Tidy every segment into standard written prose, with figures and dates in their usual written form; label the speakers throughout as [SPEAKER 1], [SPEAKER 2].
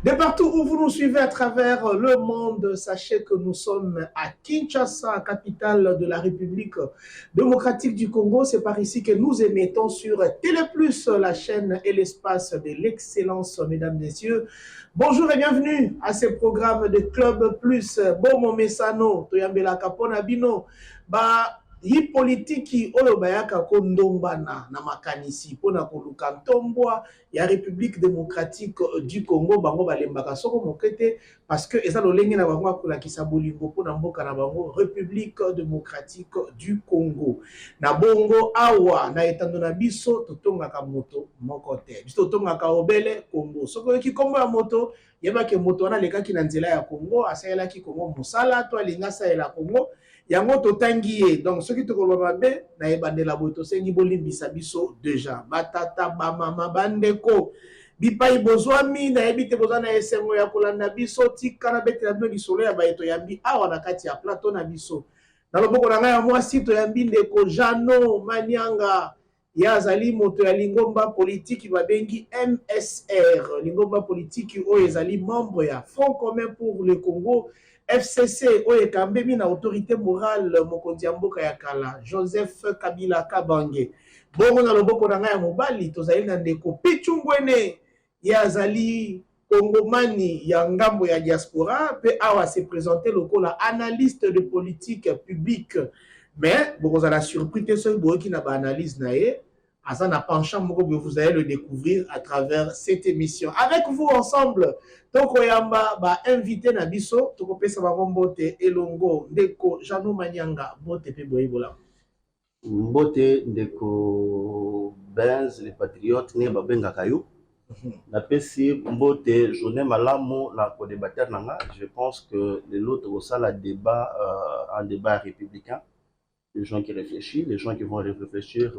[SPEAKER 1] De partout où vous nous suivez à travers le monde, sachez que nous sommes à Kinshasa, capitale de la République démocratique du Congo. C'est par ici que nous émettons sur Téléplus, la chaîne et l'espace de l'excellence, mesdames, messieurs. Bonjour et bienvenue à ce programme de Club Plus. Bomo Mesano, Toyambela Kapona Bino. Yi politiki oyo bayaka kondombana na makanisi pona koluka ntombwa ya République démocratique du Congo bango balembaka soko mokete parce que eza lolenge na bango akolakisa bolingo pona mboka na bango République démocratique du Congo na bongo awa na etando na biso totongaka moto moko te biso totongaka obele Congo soko yoki kombo ya moto yebake moto wana lekaki na nzela ya Congo asalelaki Congo mosala to alinga asalela Congo yango totangi ye donc soki tokoloba mabe na ebandela boye tosengi bolimbisa biso deja batata bamama bandeko bipai bozwami nayebi te boza na esengo ya kolanda biso tika na betela bino lisolo ya baye toyambi awa na kati ya plateau na biso na loboko na ngai ya mwasi toyambi ndeko Jano Manianga ye azali moto ya lingomba politiki babengi MSR lingomba politiki oyo ezali membre ya Front commun pour le Congo FCC oyo ekambemi na autorité morale mokonzi ya mboka ya kala Joseph Kabila Kabange bongo na loboko na ngai ya mobali tozali na ndeko Pichu Ngwene ye azali kongomani ya ngambo ya diaspora pe awa se présenter lokola analyste de politique publique mais bokozala surpris te soki boyoki na baanalyse na ye aza na penchant moko vous allez le découvrir à travers cette émission avec vous ensemble tokoyamba ba invité na biso tokopesa bango mbote elongo ndeko Jano Manianga mbote pe boyebola
[SPEAKER 2] mbote ndeko Benz les patriotes ne babengaka yo napesi mbote journée malamu na co-débatteur nanga. Je pense que l'autre au ça la débat un débat républicain, les gens qui réfléchissent, les gens qui vont réfléchir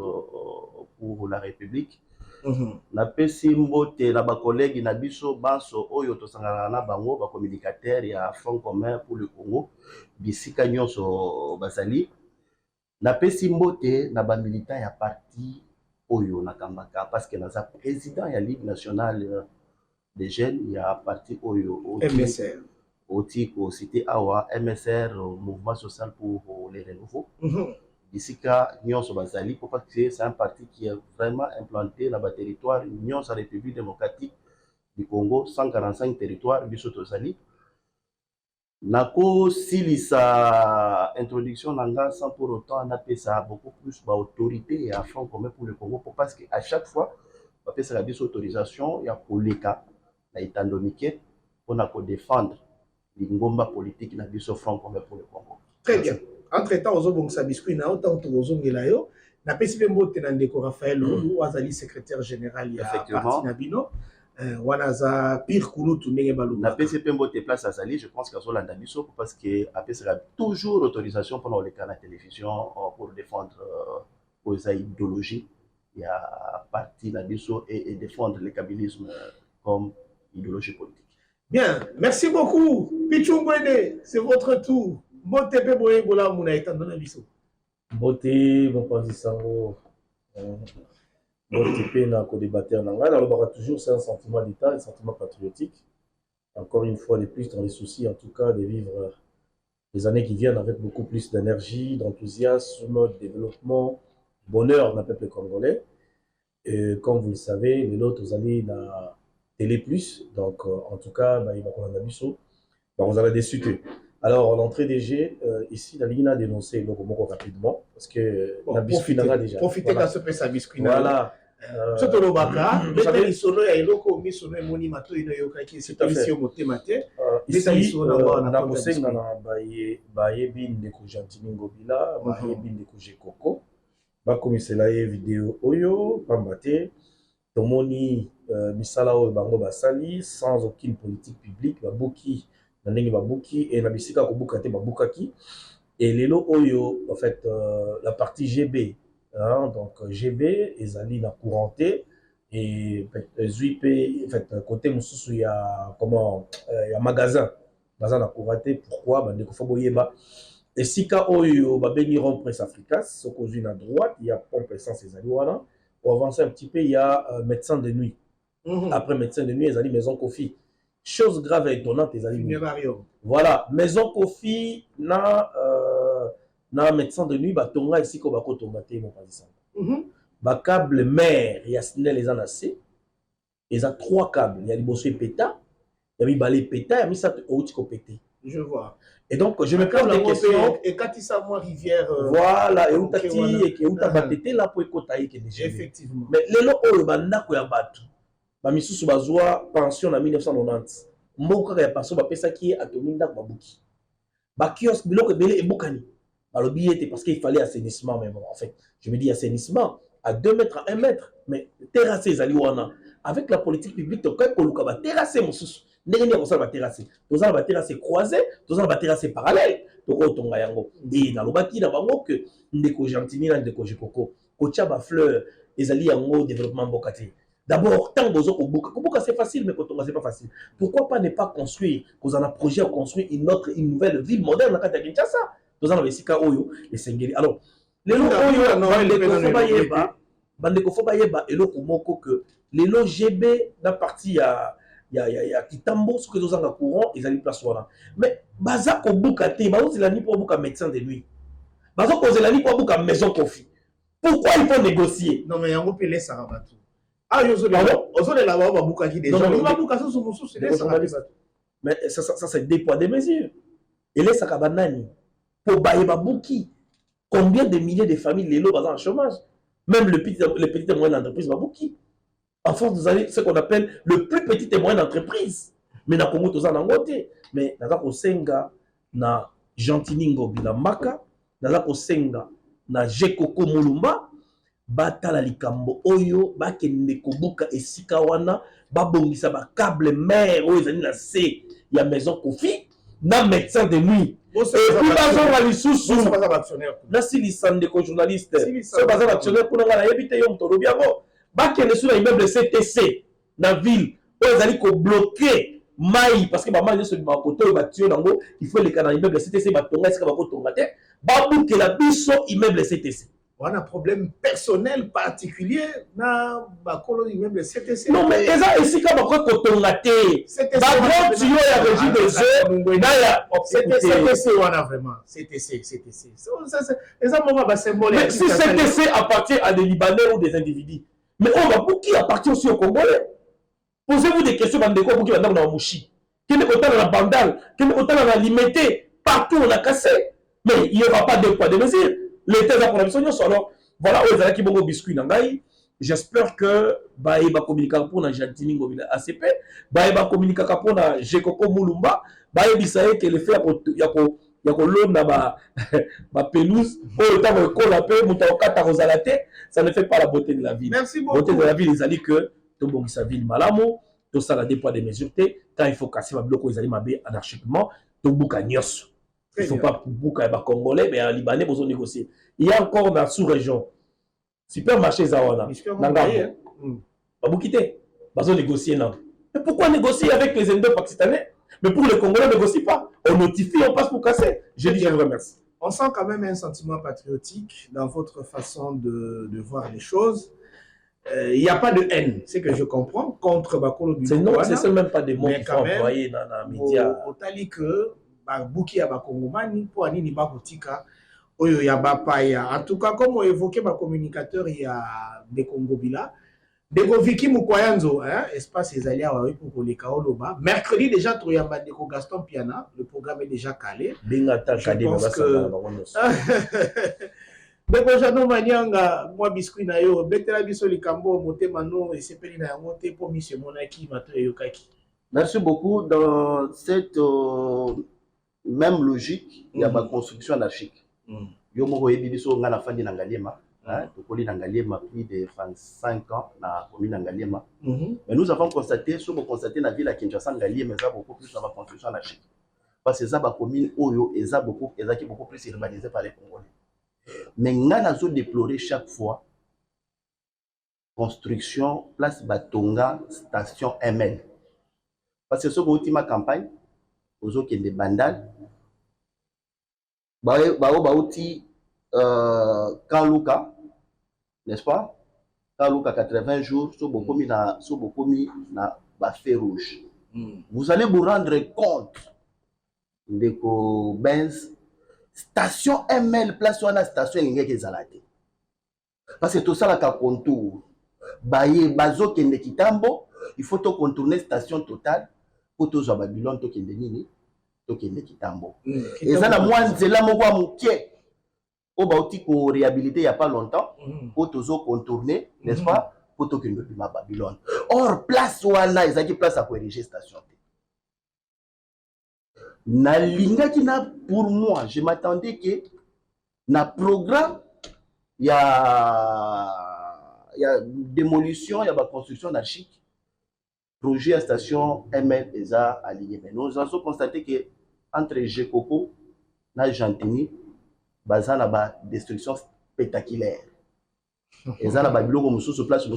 [SPEAKER 2] pour la République. Napesi mbote na ba collègues na biso baso oyo tosangana na bango ba communicateur ya Front commun pour le Congo bisika nyonso basali. Napesi mbote na ba militant ya parti oyo nakambaka parce que naza président ya Ligue nationale des jeunes ya parti oyo
[SPEAKER 1] MSR
[SPEAKER 2] Otiko cité awa MSR mouvement social pour les renouveaux. Bisika nyonso bazali parce que c'est un parti qui est vraiment implanté dans le territoire nyonso République démocratique du Congo 145 territoires biso tozali. Nako silisa introduction nanga sans pour autant napesa beaucoup plus d'autorité et à Front commun pour le Congo parce que à chaque fois on fait la autorisation ya koleka na itandomike pour na défendre l'ingomba politique na biso Front commun pour le Congo.
[SPEAKER 1] Très bien. Entre-temps ozobongisa biscuit na autant tozongela yo na pesi pe mbote na ndeko Raphaël Lulu azali secrétaire général ya parti na bino wanaza pire kulutu ndenge baluka
[SPEAKER 2] na PCP mbote place azali. Je pense qu'azolanda biso parce que apesera toujours autorisation pendant les canaux de télévision pour défendre aux idéologies il y a parti na biso et défendre le kabylisme comme idéologie politique.
[SPEAKER 1] Bien, merci beaucoup Pichu Ngwene, c'est votre tour. Mbote pe boye bola muna etando na biso.
[SPEAKER 3] Mbote mopanzi sango mbote pe na co-débatteur nanga nalobaka toujours c'est un sentiment d'état, un sentiment patriotique. Encore une fois de plus dans les soucis en tout cas de vivre les années qui viennent avec beaucoup plus d'énergie, d'enthousiasme, de développement, bonheur d'un peuple congolais. Et comme vous le savez, les autres vous allez na Télé Plus, donc en tout cas il va qu'on a biso, vous allez discuter. Alors, l'entrée des G, ici, la ligne a dénoncé le Romoko rapidement, parce que
[SPEAKER 1] bon,
[SPEAKER 3] la biscuit n'a déjà.
[SPEAKER 1] Profitez dans ce pays, sa biscuit.
[SPEAKER 3] Voilà.
[SPEAKER 1] Surtout le baka, vous savez, il sonne, il y a loko, mi sonne, moni mato, il y a yoka qui est ici au moté maté.
[SPEAKER 3] Ici, on a posé dans la baye bin de Koujantiningo Bila, baye bin de Koujekoko, ba comme c'est la vidéo oyo, pambate, tomoni misala oyo bango basali, sans aucune politique publique, babuki. Ndenge babuki et na bisika ko bukate babukaki et lelo oyo en fait la partie GB hein, donc GB ezali na couranté et ZUP en fait côté mususu ya comment ya magasin na couranté pourquoi bande ko foboyeba et sika oyo babengi rond presse africaine soko zui na droite il y a pompe essence ezali wana pour avancer un petit peu il y a médecin de nuit après médecin de nuit ezali maison Kofi. chose grave et étonnante ezali
[SPEAKER 1] Funérarium.
[SPEAKER 3] voilà maison Kofi na médecin de nuit batonga ici ko bakotonga te mon président ba câble mère ya SNEL les anacé ils ont 3 câbles il y a liboso péta il y a mi balé péta il y a mi ça outi ko pété
[SPEAKER 1] je vois
[SPEAKER 3] et donc je me pose des questions
[SPEAKER 1] et quand il s'amour rivière
[SPEAKER 3] voilà et outa ti et que outa batete là pour écotailler que déjà
[SPEAKER 1] effectivement
[SPEAKER 3] mais lelo oyo bandako ya bato ba misusu bazwa pension en 1990 mboka ya paso ba pesa ki atomi ndako babuki ba kiosque biloko belé ebukani balobi était parce qu'il fallait assainissement même en fait je me dis assainissement à 2 mètres à 1 mètre mais terrasser ezali wana avec la politique publique to ka koluka ba terrasser mosusu ndenge ni akosala ba terrasser tozala ba terrasser croisé tozala ba terrasser parallèle to ko tonga yango et na lobaki na bango que ndeko Gentini na ndeko Jekoko kocha ba fleur ezali yango développement mbokati. D'abord, tant que Kobuka c'est facile, mais Kotonga c'est pas facile. Pourquoi pas ne pas construire, qu'on a un projet à construire une nouvelle ville moderne à Kinshasa? Nous avons ici Oyo et Sengeli. Alors, les lots Oyo, Bandeko Fobayeba et l'autre Moko que les lots GB dans partie à Kitambo, ce que nous avons courant, ils allaient place voilà. Mais Baza Kobuka te, Baza Zelani pour Buka médecin de nuit. Baza Zelani pour Buka maison Kofi. Pourquoi il faut négocier?
[SPEAKER 1] Non mais il y a un peu les Sarabatu. Ah, je suis là-bas,
[SPEAKER 3] mais ça c'est des poids, des mesures. Et les Sakabanani, pour Baïba Bouki, combien de milliers de familles, les lots en chômage, même les petites et moyennes entreprises, Babouki. En France, vous avez ce qu'on appelle le plus petit et moyenne entreprise. Mais dans le Congo, tout ça, mais dans le Senga, na Gentini Ngobila Maka, dans le Senga, na Jekoko Mulumba, batala likambo oyo bakende kobuka esika wana babongisa ba câble mère oyo ezali na se ya maison Kofi na médecin de nuit et puis bazonga lisusu na silisa ndeko journaliste so baza actionnaire pour nga na yebite yo mtolobi yango bakende sur na immeuble CTC na ville oyo ezali ko bloquer mai parce que ba mai nyonso ba koto ba tio nango il faut les kana immeuble CTC batonga esika bakotonga te babukela biso immeuble CTC.
[SPEAKER 1] On a un problème personnel particulier dans le même le CTC.
[SPEAKER 3] Non, mais ça ici, quand on peut cotongater, bah, tu as la régie des jeux,
[SPEAKER 1] CTC, on a vraiment. CTC.
[SPEAKER 3] Mais si CTC appartient à des Libanais ou des individus, mais on va pour qui appartient aussi aux Congolais? Posez-vous des questions, Bandeko, pour qui on a dans Mouchi. Quel est le temps dans la bandale? Quel est le temps dans la limité? Partout, on a cassé. Mais il n'y aura pas de poids de mesure. L'État a pour la alors voilà où ils ont biscuit nangai. J'espère que Baïba communiquer pour la Gentini Ngobila ACP, Baïba communiquer pour la Jekoko Mulumba, Baïba bisaye que le fait yako l'homme ba pelouse pour le temps que la paix mutaokata rosalate, ça ne fait pas la beauté de la ville.
[SPEAKER 1] Merci beaucoup.
[SPEAKER 3] La beauté de la ville ils allaient que tout bon sa ville malamo, tout ça la dépôt des mesures quand il faut casser ma bloc ils allaient mabé anarchiquement, tout bouka nyos. Il ne faut pas bouca les Congolais, mais les Libanais vont négocier. Il y a encore dans la sous-région, supermarché Zawana, Nangambo, Baboukité, ils vont négocier. Mais pourquoi négocier avec les Indo-Pakistanais? Mais pour les Congolais, on ne négocie pas. On notifie, on passe pour casser. Je dis, je vous remercie.
[SPEAKER 1] On sent quand même un sentiment patriotique dans votre façon de voir les choses. Il n'y a pas de haine, c'est que je comprends, contre Bakolo du
[SPEAKER 3] Lukwanda. C'est même pas des mots qu'il faut envoyer dans les médias.
[SPEAKER 1] Au tali que Bouki ya Bakongomani pour Anini Bakotika Oyo ya Bapaya. En tout cas, comme on évoquait ma communicateur, il y a des Congobila. Des Viki Mukwayanzo, espace Ezalia pour les Kaoloba. Mercredi déjà, Troyamba Deko Gaston Piana, le programme est déjà calé. Je pense que. Deko Jano Manyanga, moi biscuit na yo, betela biso likambo, mote mano, et c'est peli na mote pour monsieur Monaki, mato yokaki.
[SPEAKER 2] Merci beaucoup. Dans cette même logique, il y a ma construction anarchique. Yo moko yebi biso nga na fandi na Ngaliema, tokoli na Ngaliema plus de 25 ans na commune na Ngaliema. Mais nous avons constaté, sur le constaté na ville à Kinshasa Ngaliema, ça beaucoup plus dans la construction anarchique. Parce que ça ba commune Oyo et ça beaucoup plus urbanisé par les Congolais. Mais nga nazo déplorer chaque fois construction place Batonga station ML. Parce que ce que ma campagne, aux autres qui des bandales, baouti Kaluka, n'est-ce pas? Kaluka 80 jours, sur beaucoup mis na feu rouge. Vous allez vous rendre compte de que Benz station ML place wana station elingi ezala te. Parce que tout ça là ka contour. Baye bazo kende kitambo, il faut to contourner station totale pour to zo Babylone to kende nini to kende kitambo. Et ça la moi nzela moko mukie. O ba oti ko réhabiliter il y a pas longtemps pour to zo contourner, n'est-ce pas? Pour to kende bima Babylone. Or place wana ezaki place à corriger station. Na linga qui na pour moi, je m'attendais que na programme il y a démolition, il y a construction d'archives, projet à station ML et ça aligné. Mais nous avons constaté que entre Gekoko et Gentini, il y a une destruction spectaculaire. Et ça, il y a une place où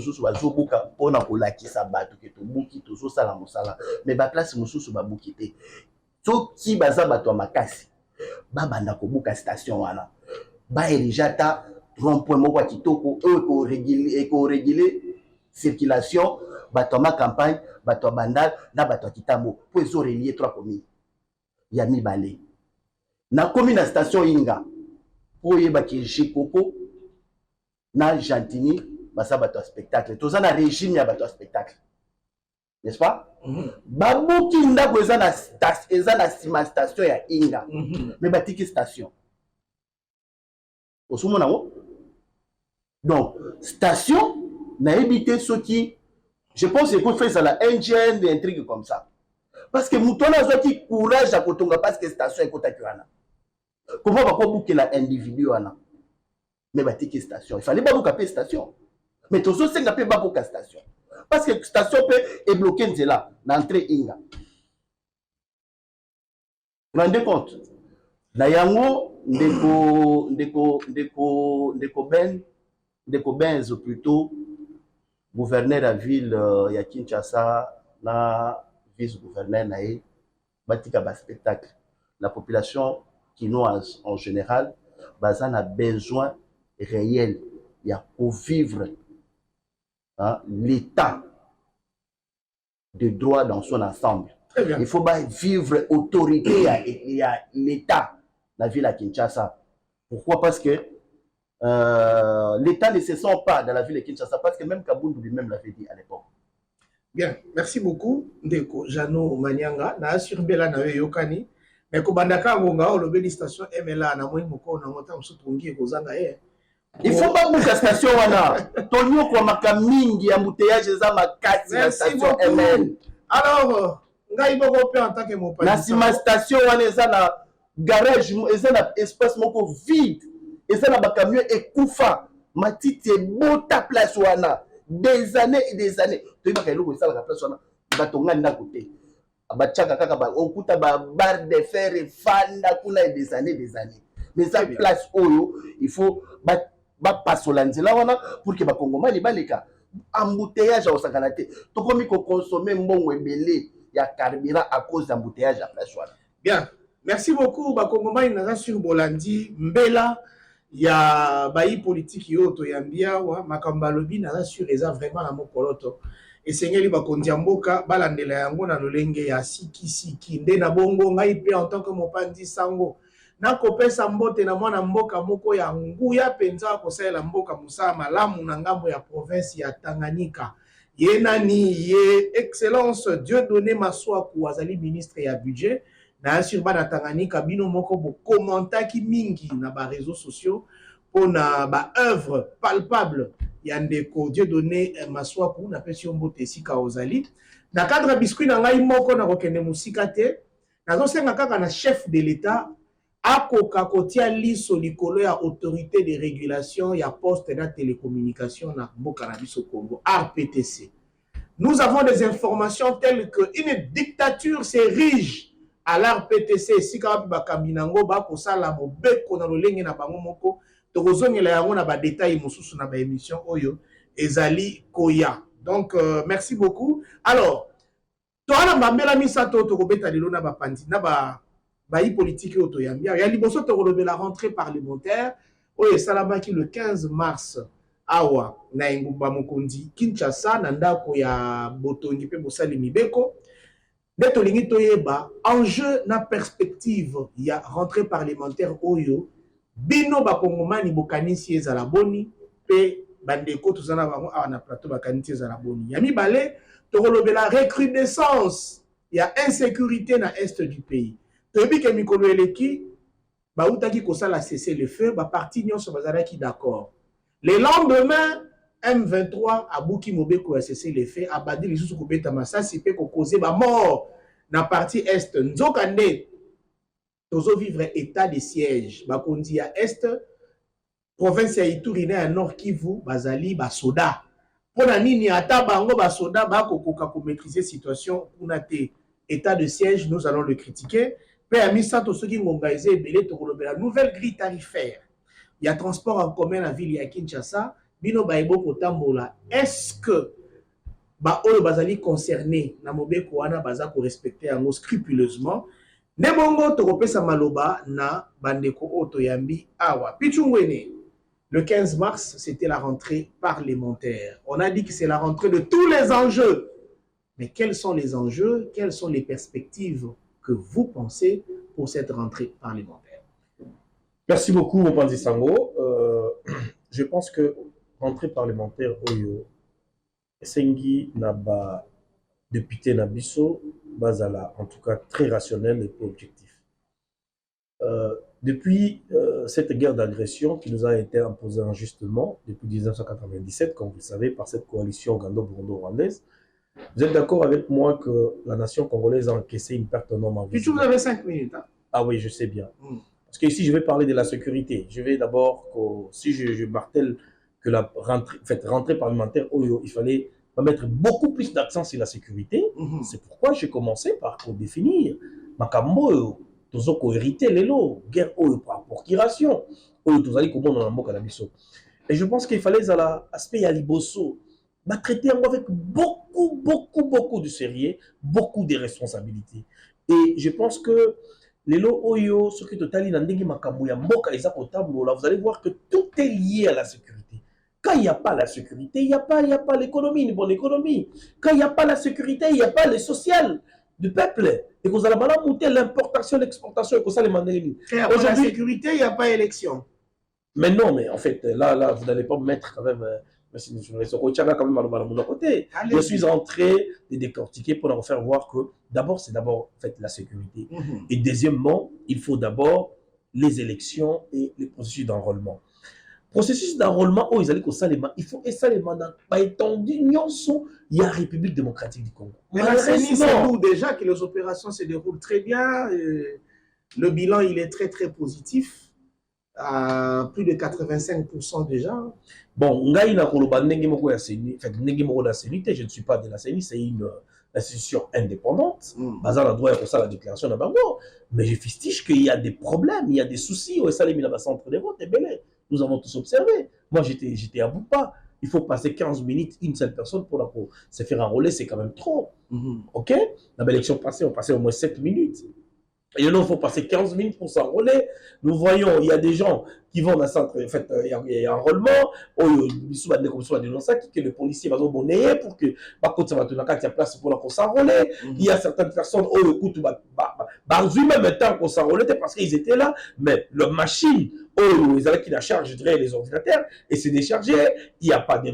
[SPEAKER 2] on a colaki sa bateau, qui est au bouki, tout ça, la moussala. Mais la place où on a bouki. So qui baza bato makasi ba banda ko buka station wana ba erijata rond-point moko kitoko ko réguler circulation bato ma campagne bato bandal na bato kitambo pour ezo relier trois communes ya mibale na commune na station Inga pour yeba ki Jikoko na Gentini basa bato spectacle toza na régime ya bato spectacle, n'est-ce pas? Babuki ndako eza na sima station ya Inga. Mais batiki station. Osomo nango. Donc station na éviter ceux qui, je pense qu'il faut faire ça la NGN des intrigues comme ça. Parce que mutona zo qui courage à kotonga parce que station est kota kiwana. Comment va pas bouquer la individu wana? Mais batiki station. Il fallait pas bouquer station. Mais tozo senga pe ba bouquer station. Parce que la station peut est bloquée là, l'entrée Inga. Vous vous rendez compte? Nayango, ndeko Benz plutôt, gouverneur de la ville ya Kinshasa, na vice-gouverneur nae, batika ba spectacle. La population quinoise en général, bazan a besoin réel, il y a pour vivre. Hein, l'état de droit dans son ensemble. Il faut vivre autorité et l'état la ville à Kinshasa. Pourquoi? Parce que l'état ne se sent pas dans la ville de Kinshasa, parce que même Kabundu lui-même l'avait dit à l'époque.
[SPEAKER 1] Bien, merci beaucoup Ndeko Jano Manyanga na asurbela na yokani mais ko bandaka ngonga o lobeli station MLA na moi moko na ngota msutungi kozanga ye.
[SPEAKER 2] Il faut pas bouger la station wana. Tonyo kwa makamingi ya mbouteillage za makati na station ML.
[SPEAKER 1] Alors, ngai boko pe en tant que mopani.
[SPEAKER 2] Na sima station wana eza na garage, eza na espace moko vide. Eza na bakamion ekufa. Matiti ebota place wana. Des années et des années. Toyeba ka eloko esala ka place wana. Batonga na côté. Abachaka kaka ba okuta ba barre de fer et fanda kuna des années. Mais ça place oyo, il faut pasola nzela wana pour que bakongomani baleka embouteillage au sakanate to komi ko consommer mbongo ebele ya carburant à cause d'embouteillage à place wana.
[SPEAKER 1] Bien, merci beaucoup bakongomani na sur Bolandi mbela ya bayi politique yo to yambia wa makamba lobi na sur eza vraiment na mokoloto esengeli bakondia mboka balandela yango na lolenge ya siki nde na bongo ngai pe en tant que mopandi sango na kopesa mbote na mwana mboka moko ya nguya penza kosalela mboka musala malamu na ngambo ya province ya Tanganyika. Ye nani ye excellence Dieudonné Maswaku azali ministre ya budget na surba na Tanganyika bino moko bo commentaki mingi na ba réseaux sociaux pona ba œuvre palpable ya ndeko Dieudonné Maswaku na pesi mbote sika ozali na cadre biscuit na ngai moko na kokende musika te nazo senga kaka na chef de l'état akoka kotia liso likolo ya autorité de régulation ya poste na télécommunication na mboka na biso Congo RPTC. Nous avons des informations telles que une dictature s'érige à l'RPTC si ka ba kambinango ba kosala mobeko na lolenge na bango moko tokozongela yango na ba détails mosusu na ba émission oyo ezali koya. Donc merci beaucoup. Alors toana mbambela misato tokobeta lelo na ba pandi na ba bayi politique auto yambia ya liboso to la rentrée parlementaire oyo salamaki le 15 mars awa na engumba mokondi Kinshasa na ndako ya botongi pe bosali mibeko Neto lingi toyeba, enjeu na perspective, il y a rentrée parlementaire oyo, bino bakongomani bokanisi ezala boni, pe bandeko tozana bango awa na plateau bakanisi ezala boni. Yami bale, tokolobela recrudescence, il y a insécurité na est du pays. Toyebi ke mikolo eleki, bautaki kosala cesser le feu, ba parti nyonso bazalaki d'accord. Le lendemain, M23 abuki mobeko a cessé les faits, abadi les sous kubeta masasi pe ko causer ba mort na partie est. Nzokande tozo vivre état de siège. Ba kondi ya est province ya Ituri na nord Kivu bazali ba soda. Pona nini ata bango ba soda ba kokoka ko maîtriser situation kuna te état de siège, nous allons le critiquer. Pe amisa to soki ngonga eze ebele to kolobela nouvelle grille tarifaire. Il y a transport en commun à ville ya Kinshasa. Bino baebo kotambola, est-ce que ba oyo bazali concerné na mobeko wana baza ko respecter yango scrupuleusement? Nebongo tokopesa maloba na bandeko oto yambi awa. Pichungwene, le 15 mars, c'était la rentrée parlementaire. On a dit que c'est la rentrée de tous les enjeux. Mais quels sont les enjeux? Quelles sont les perspectives que vous pensez pour cette rentrée parlementaire?
[SPEAKER 3] Merci beaucoup, Mopanzi Sango. Je pense que rentrée parlementaire oyo Sengi Naba député Nabiso Bazala en tout cas très rationnel et objectif. Depuis cette guerre d'agression qui nous a été imposée injustement depuis 1997, comme vous le savez, par cette coalition ougando-burundu-rwandaise, vous êtes d'accord avec moi que la nation congolaise a encaissé une perte énorme.
[SPEAKER 1] Puis vous avez 5 minutes. Hein?
[SPEAKER 3] Ah oui, je sais bien. Parce que ici, je vais parler de la sécurité. Je vais d'abord, si je martèle que la rentrée parlementaire, il fallait mettre beaucoup plus d'accent sur la sécurité. C'est pourquoi j'ai commencé par définir Makambo, Tozoko hérité l'élo, guerre par procuration, et je pense qu'il fallait l'aspect Yaliboso, traiter avec beaucoup de sérieux, beaucoup de responsabilités. Et je pense que l'élo oyo, ce qui totali nandegi Makambo ya mboka eza kotambola, vous allez voir que tout est lié à la sécurité. Quand il n'y a pas la sécurité, il n'y a pas l'économie, une bonne économie. Quand il n'y a pas la sécurité, il n'y a pas le social du peuple. Et vous allez monter l'importation, l'exportation, et que ça les mandés.
[SPEAKER 1] Aujourd'hui, la sécurité, il n'y a pas élection.
[SPEAKER 3] Mais non, mais en fait, là vous n'allez pas me mettre quand même. Je suis en train de décortiquer pour leur faire voir que d'abord, c'est d'abord en fait, la sécurité. Et deuxièmement, il faut d'abord les élections et les processus d'enrôlement. Processus d'enrôlement, oh, il faut que ça les mandats étendu, il y a la République démocratique du Congo.
[SPEAKER 1] Mais la CENI, c'est nous déjà que les opérations se déroulent très bien. Le bilan, il est très positif. À plus de 85% déjà.
[SPEAKER 3] Bon, je ne suis pas de la CENI, c'est une institution indépendante. Bazar a droit à la déclaration de Bango. Mais je fustige qu'il y a des problèmes, il y a des soucis. Centre de vote, nous avons tous observé. Moi, j'étais à Boupa. Il faut passer 15 minutes, une seule personne pour se faire enrôler, c'est quand même trop. OK? L'élection passée, on passait au moins 7 minutes. Et là, il faut passer 15 minutes pour s'enrôler. Nous voyons, il y a des gens qui vont dans le centre, en fait, il y a un enrôlement, que le policier va s'abonner pour que, il y a place pour s'enrôler. Il y a certaines personnes, écoute, même temps qu'on s'enrôlait parce qu'ils étaient là, mais leur machine, ils avaient qui la charge les ordinateurs et c'est déchargé. Il n'y a pas de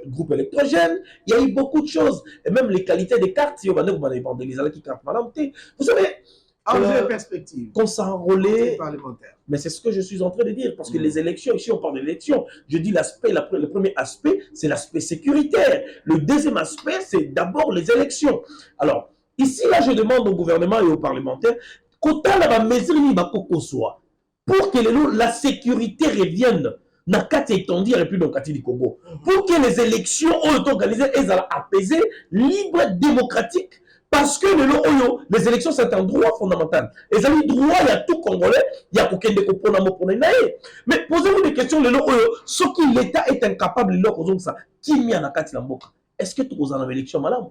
[SPEAKER 3] groupe électrogène. Il y a eu beaucoup de choses. Et même les qualités des cartes, si vous avez vandalisé qui carte madame, vous savez,
[SPEAKER 1] perspective.
[SPEAKER 3] Qu'on s'enrôlait. Mais c'est ce que je suis en train de dire. Parce que les élections, ici on parle d'élections. Je dis l'aspect, le premier aspect, c'est l'aspect sécuritaire. Le deuxième aspect, c'est d'abord les élections. Alors, ici, là, je demande au gouvernement et aux parlementaires qu'autant la mesure soit pour que la sécurité revienne dans le cadre étendu et puis dans le cadre du Congo. Pour que les élections soient organisées et apaisées, libres, démocratiques. Parce que les élections, c'est un droit fondamental. Et ça dit droit, il y a tout Congolais, il y a aucun découpon. Mais posez-vous des questions, ce qui l'État est incapable de faire ça, qui met en akati la mboka? Est-ce que tout en élection, madame?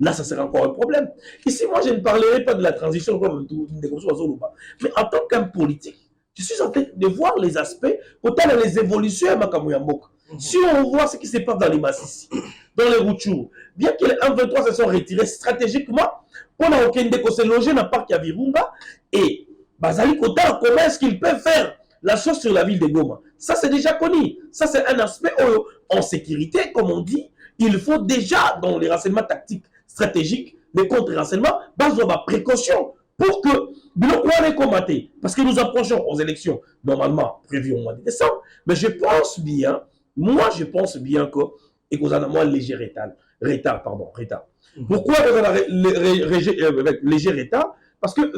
[SPEAKER 3] Là, ça sera encore un problème. Ici, moi, je ne parlerai pas de la transition, mais en tant qu'un politique, je suis en train de voir les aspects, autant les évolutions à Makamu Mboka. Si on voit ce qui se passe dans les Massissi, dans les Rutshuru. Bien que les M23 se sont retirés stratégiquement, pour se loger dans le parc Virunga, et Bazali Kota, comment est-ce qu'ils peuvent faire la chose sur la ville de Goma? Ça, c'est déjà connu. Ça, c'est un aspect en sécurité, comme on dit. Il faut déjà, dans les renseignements tactiques stratégiques, les contre-renseignements, besoin de précaution pour que parce que nous approchons aux élections, normalement prévues au mois de décembre. Mais je pense bien, je pense bien que, et qu'on a un léger retard. Pourquoi léger retard? Parce que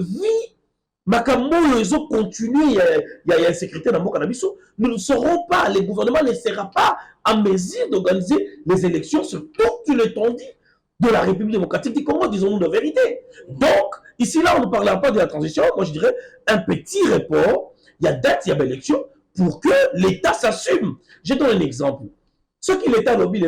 [SPEAKER 3] Makambo, ils ont continué, il y a une sécurité dans le cannabis. Nous ne serons pas, le gouvernement ne sera pas en mesure d'organiser les élections sur toute l'étendue de la République démocratique du Congo, disons-nous de vérité. Donc, ici, là, on ne parlera pas de la transition. Moi, je dirais un petit report. Il y a date, il y a élection pour que l'État s'assume. Je donne un exemple. Ce qui l'État lobby,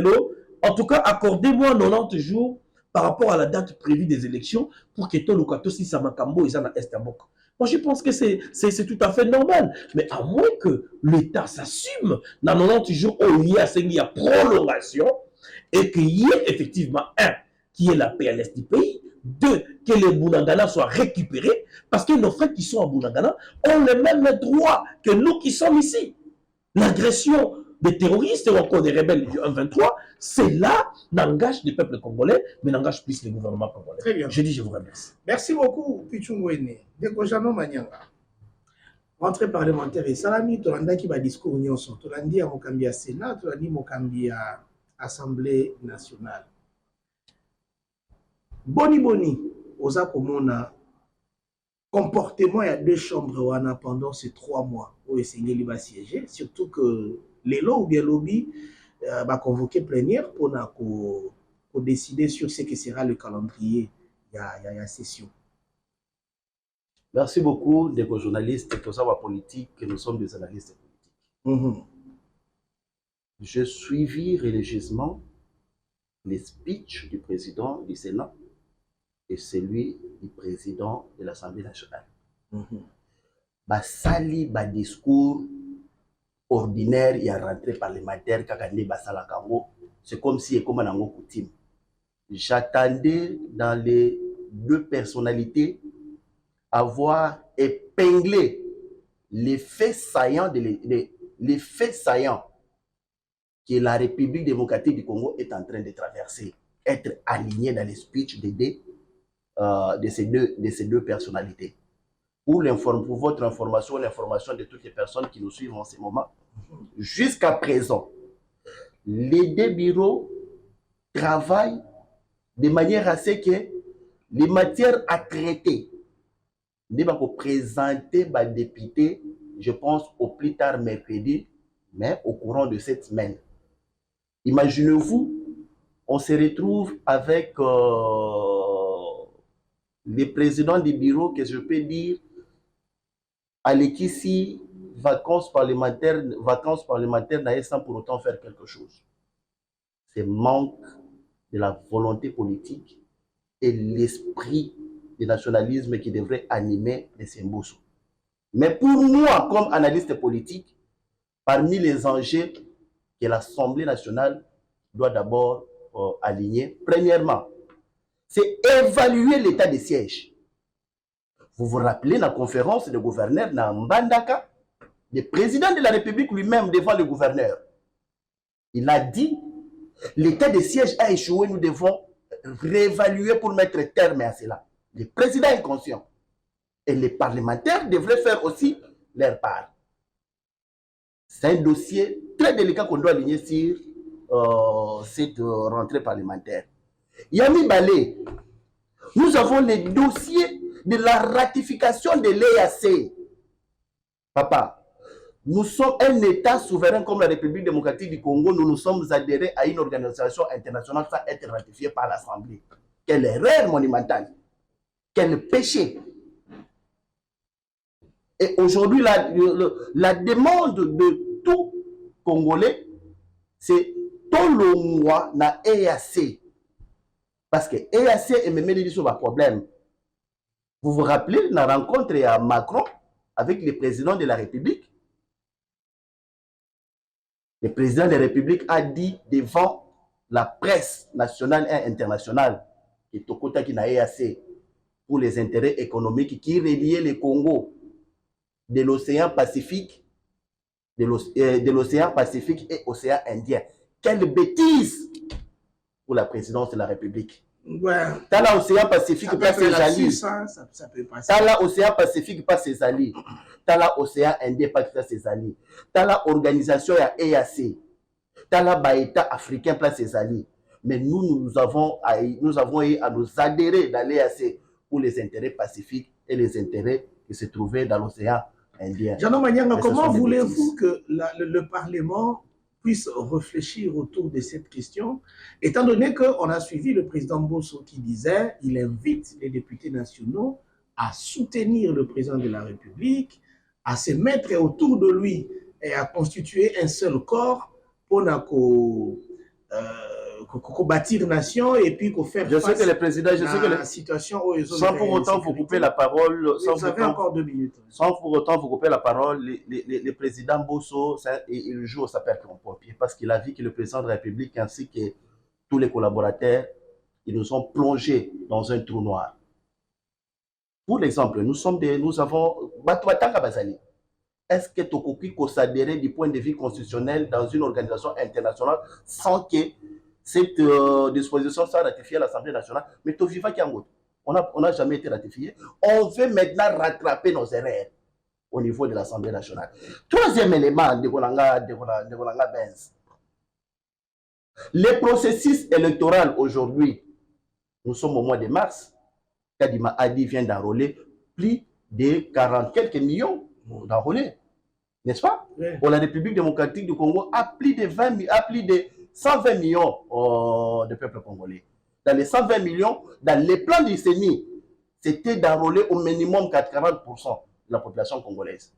[SPEAKER 3] en tout cas, accordez-moi 90 jours par rapport à la date prévue des élections pour que tout le cas, si ça Makambo et ça na Estabok. Moi, je pense que c'est tout à fait normal. Mais à moins que l'État s'assume dans 90 jours où il y a prolongation et qu'il y ait effectivement, un, qui est la paix à l'est du pays, deux, que les Bounangana soient récupérés, parce que nos frères qui sont à Bounangana ont les mêmes droits que nous qui sommes ici. L'agression des terroristes ou encore des rebelles du 1-23, c'est là n'engage les peuples congolais, mais n'engage plus les gouvernements congolais.
[SPEAKER 1] Très bien.
[SPEAKER 3] Je dis, je vous remercie.
[SPEAKER 1] Merci beaucoup, Pichungwene. Dekojano Manyanga. Rentrée parlementaire et salami, Tolanda qui va discours nyonso. Tolandi à Mokambi à Sénat, Tolandi Mokambi à Assemblée nationale. Boni, Oza Komona, comportement, il y a 2 chambres pendant ces 3 mois où il va siéger, surtout que les lois ou bien lobby va convoquer plénière pour décider sur ce que sera le calendrier. Il y a session.
[SPEAKER 2] Merci beaucoup, des journalistes, pour savoir politique, que nous sommes des analystes politiques. J'ai suivi religieusement les speeches du président du Sénat et celui du président de l'Assemblée nationale. Basali, ba discours ordinaire, il y a rentré parlementaire, c'est comme si, comme un coutume. J'attendais dans les 2 personnalités avoir épinglé les faits saillants que la République démocratique du Congo est en train de traverser, être aligné dans les speeches de ces deux personnalités. Pour votre information, l'information de toutes les personnes qui nous suivent en ce moment, jusqu'à présent, les 2 bureaux travaillent de manière à ce que les matières à traiter ne vont pas présenter les députés, je pense, au plus tard mercredi, mais au courant de cette semaine. Imaginez-vous, on se retrouve avec les présidents des bureaux, que je peux dire, à l'équipe vacances parlementaires sans pour autant faire quelque chose. C'est manque de la volonté politique et l'esprit du nationalisme qui devrait animer les Semboso. Mais pour moi, comme analyste politique, parmi les enjeux que l'Assemblée nationale doit d'abord aligner, premièrement, c'est évaluer l'état de siège. Vous vous rappelez la conférence de gouverneurs dans Mbandaka, le président de la République lui-même devant le gouverneur, il a dit l'état de siège a échoué, nous devons réévaluer pour mettre terme à cela. Le président est conscient et les parlementaires devraient faire aussi leur part. C'est un dossier très délicat qu'on doit aligner sur cette rentrée parlementaire. Yami Balé, nous avons les dossiers de la ratification de l'EAC. Papa, nous sommes un État souverain comme la République démocratique du Congo. Nous nous sommes adhérés à une organisation internationale sans être ratifiée par l'Assemblée. Quelle erreur monumentale. Quel péché. Et aujourd'hui, la demande de tout Congolais, c'est tout le mois na EAC. Parce que EAC est même sur un problème. Vous vous rappelez la rencontre à Macron avec le président de la République? Le président de la République a dit devant la presse nationale et internationale, qui est au côté qui n'a EAC, pour les intérêts économiques qui reliaient le Congo de l'océan Pacifique, de l'océan Pacifique et océan Indien. Quelle bêtise pour la présidence de la République.
[SPEAKER 1] Ouais.
[SPEAKER 2] Dans l'océan Pacifique, pas ses alliés.
[SPEAKER 1] Ça peut passer.
[SPEAKER 2] Dans l'océan Pacifique, pas ses alliés. Dans l'océan Indien, pas ses alliés. Dans l'organisation EAC. Dans l'État africain, pas ses alliés. Mais nous avons eu à nous adhérer dans l'EAC pour les intérêts pacifiques et les intérêts qui se trouvaient dans l'océan Indien.
[SPEAKER 1] Jean Manyanga, comment voulez-vous que le Parlement puisse réfléchir autour de cette question, étant donné qu'on a suivi le président Bosso qui disait qu'il invite les députés nationaux à soutenir le président de la République, à se mettre autour de lui et à constituer un seul corps pour bâtir nation et puis qu'on faire
[SPEAKER 2] je sais que le président, je sais que
[SPEAKER 1] la situation
[SPEAKER 2] sans pour autant vous couper la parole,
[SPEAKER 1] vous avez encore 2 minutes.
[SPEAKER 2] Sans pour autant vous couper la parole, le président Bosso, il joue sa perte en pompier parce qu'il a vu que le président de la République ainsi que tous les collaborateurs, ils nous ont plongés dans un trou noir. Pour l'exemple, nous avons Batouatanga Bazali. Est-ce que Tokoki peut s'adhérer du point de vue constitutionnel dans une organisation internationale sans que cette disposition soit ratifiée à l'Assemblée nationale? Mais Toviva Kiango, on n'a jamais été ratifié. On veut maintenant rattraper nos erreurs au niveau de l'Assemblée nationale. Troisième élément de Golanga Benz. Le processus électoral aujourd'hui, nous sommes au mois de mars, Kadima Adi vient d'enrôler plus de 40 quelques millions d'enrôlés, n'est-ce pas? Oui. Pour la République démocratique du Congo a plus de 120 millions de peuple congolais. Dans les 120 millions, dans les plans du CENI, c'était d'enrôler au minimum 40% de la population congolaise.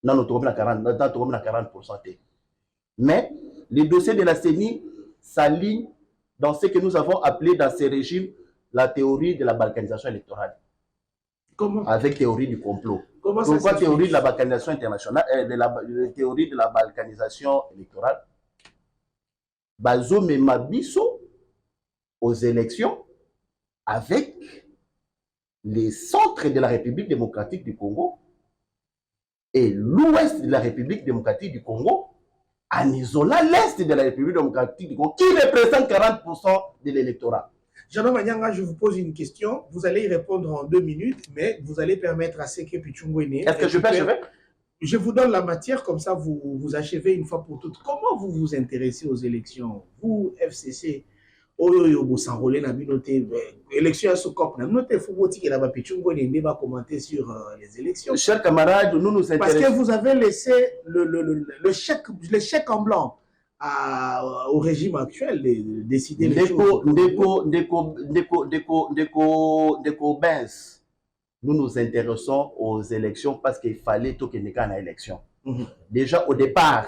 [SPEAKER 2] Non, nous trouvons à 40%. Mais les dossiers de la CENI s'alignent dans ce que nous avons appelé dans ces régimes la théorie de la balkanisation électorale.
[SPEAKER 1] Comment?
[SPEAKER 2] Avec théorie du complot.
[SPEAKER 1] Comment ça?
[SPEAKER 2] Pourquoi théorie de la balkanisation internationale, théorie de la balkanisation électorale? Bazome Mabiso aux élections avec les centres de la République démocratique du Congo et l'ouest de la République démocratique du Congo en isolant l'est de la République démocratique du Congo qui représente 40% de l'électorat.
[SPEAKER 1] Jean Manyanga, je vous pose une question. Vous allez y répondre en 2 minutes, mais vous allez permettre à Seke Pichungwene.
[SPEAKER 2] Est-ce que je peux achever?
[SPEAKER 1] Je vous donne la matière, comme ça vous achevez une fois pour toutes. Comment vous vous intéressez aux élections? Vous, FCC, vous s'enrôlez dans l'élection à Sokop, il faut que la Pichungwene va commenter sur les élections.
[SPEAKER 2] Chers camarades, nous nous intéressons.
[SPEAKER 1] Parce que vous avez laissé le chèque en blanc au régime actuel de décider les choses.
[SPEAKER 2] Nous nous intéressons aux élections parce qu'il fallait tout qu'il n'y ait une élection. Déjà au départ,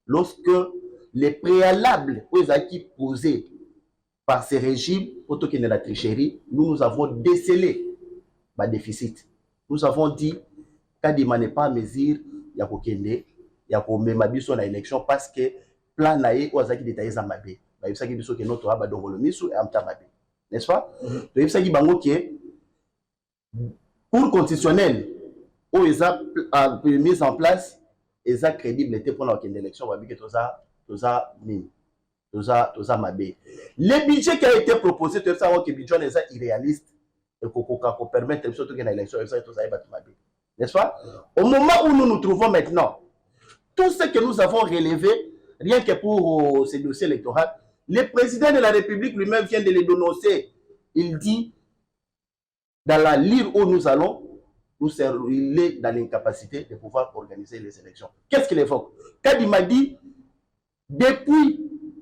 [SPEAKER 2] lorsque les préalables aux acquis posés par ces régimes, pour tout qu'il y ait la tricherie, nous avons décelé le déficit. Nous avons dit Kadima n'est pas à mesure, il y a Kokende, il y a Mabiso dans l'élection parce que plan naïe aux acquis détaillés en Mabé. Il y a Biso qui est notre rabat d'Ongolomisu et Amta Mabé. N'est-ce pas? Il y a Bango qui est pour constitutionnel, où ils ont mis en place, ils ont crédibilité pour l'élection, le budget qui a été proposé, tu sais que le budget est irréaliste et qu'on permette surtout qu'il y ait une élection, n'est-ce pas? Au moment où nous nous trouvons maintenant, tout ce que nous avons relevé, rien que pour ces dossiers électoraux, le président de la République lui-même vient de les dénoncer. Il dit, dans la ligne où nous allons, il est dans l'incapacité de pouvoir organiser les élections. Qu'est-ce qu'il évoque? Kadima dit, depuis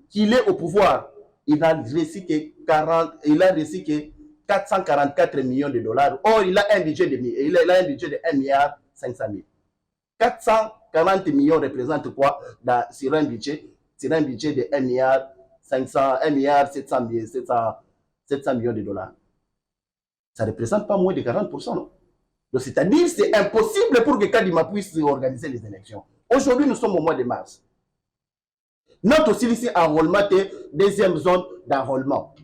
[SPEAKER 2] qu'il est au pouvoir, il a reçu que 444 millions de dollars. Or, il a un budget de 1,5 milliard. 440 millions représente quoi sur un budget de 1 milliard 700 millions de dollars. Ça ne représente pas moins de 40%, non? Donc, c'est-à-dire c'est impossible pour que Kadima puisse organiser les élections. Aujourd'hui, nous sommes au mois de mars. Notre aussi ici enrôlement, deuxième zone d'enrôlement.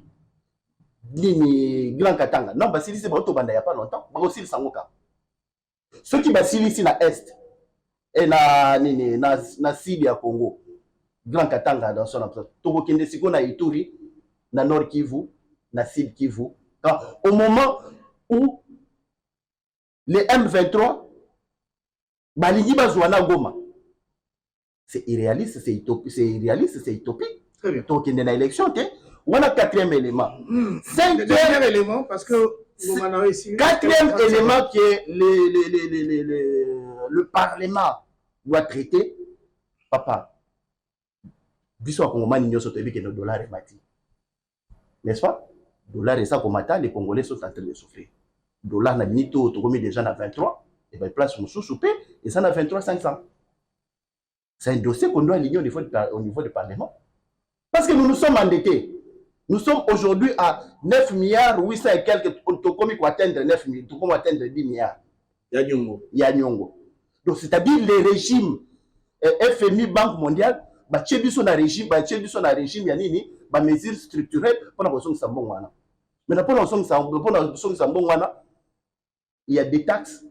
[SPEAKER 2] Grand Katanga. Non, Basili, c'est bon, il n'y a pas longtemps. Aussi, le Sangoka. Ceux qui Basili ici, na Est, et na Sidi à Congo, Grand Katanga dans son absence. Togo Kende Siko na Ituri, na Nord Kivu, na Sud Kivu. Au moment où les M23, Baligi Bazouana Goma, c'est irréaliste, c'est utopique.
[SPEAKER 1] Très bien.
[SPEAKER 2] Donc, il y a une élection, on a quatrième élément.
[SPEAKER 1] Cinquième élément, parce que
[SPEAKER 2] quatrième élément que le Parlement doit traiter, papa, bisous comme on n'y soto que le dollar est mati. N'est-ce pas? Le dollar est ça comme matin, les Congolais sont en train de souffrir. Le dollar n'a ni tout, tu remets déjà à 23, et bien place mon sous-soupé, et ça n'a 23 500. C'est un dossier qu'on doit aligner au niveau du Parlement. Parce que nous nous sommes endettés. Nous sommes aujourd'hui à 9 milliards 800 et quelques. Nous avons atteindre 9 milliards, nous avons atteindre 10 milliards. Yanyongo. Donc, c'est-à-dire les régimes FMI, Banque mondiale, il y a des mesures structurelles pour la personne qui s'en bon. Mais pour la personne qui s'en bon, il y a des taxes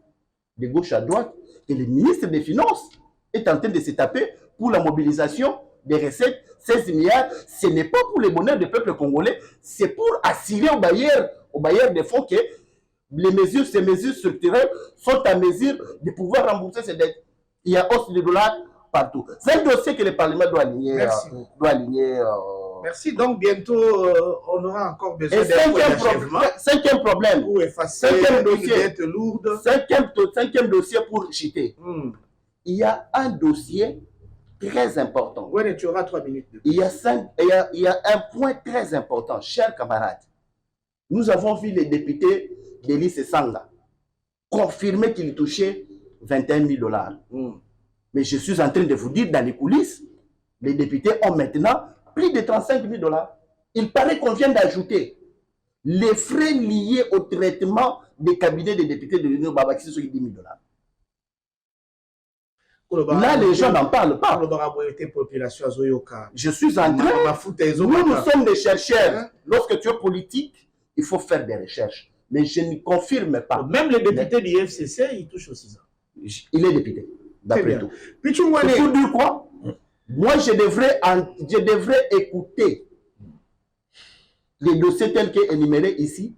[SPEAKER 2] de gauche à droite et le ministre des Finances est en train de se taper pour la mobilisation des recettes, 16 milliards. Ce n'est pas pour le bonheur du peuple congolais, c'est pour assurer aux bailleurs des fonds que ces mesures structurelles sont à mesure de pouvoir rembourser ces dettes. Il y a hausse de dollars partout. C'est un dossier que le Parlement doit aligner.
[SPEAKER 1] Merci. Donc, bientôt, on aura encore besoin d'un
[SPEAKER 2] cinquième problème.
[SPEAKER 1] Pour effacer une dette lourde.
[SPEAKER 2] Cinquième dossier pour chiter. Il y a un dossier très important.
[SPEAKER 1] Ouais, tu auras 3 minutes.
[SPEAKER 2] Il y a un point très important, chers camarades. Nous avons vu les députés d'Elis Sanga confirmer qu'ils touchaient 21 000 $. Mais je suis en train de vous dire, dans les coulisses, les députés ont maintenant plus de 35 000 $. Il paraît qu'on vient d'ajouter les frais liés au traitement des cabinets des députés de l'Union Babaki sur 10 000 $. Là, les gens n'en parlent pas. Je suis en train. Nous sommes des chercheurs. Lorsque tu es politique, il faut faire des recherches. Mais je ne confirme pas.
[SPEAKER 1] Même les députés du FCC, ils touchent aussi ça.
[SPEAKER 2] Il est député, d'après tout.
[SPEAKER 1] Puis tu
[SPEAKER 2] pour dire quoi? Moi, je devrais écouter les dossiers tels qu'énumérés ici.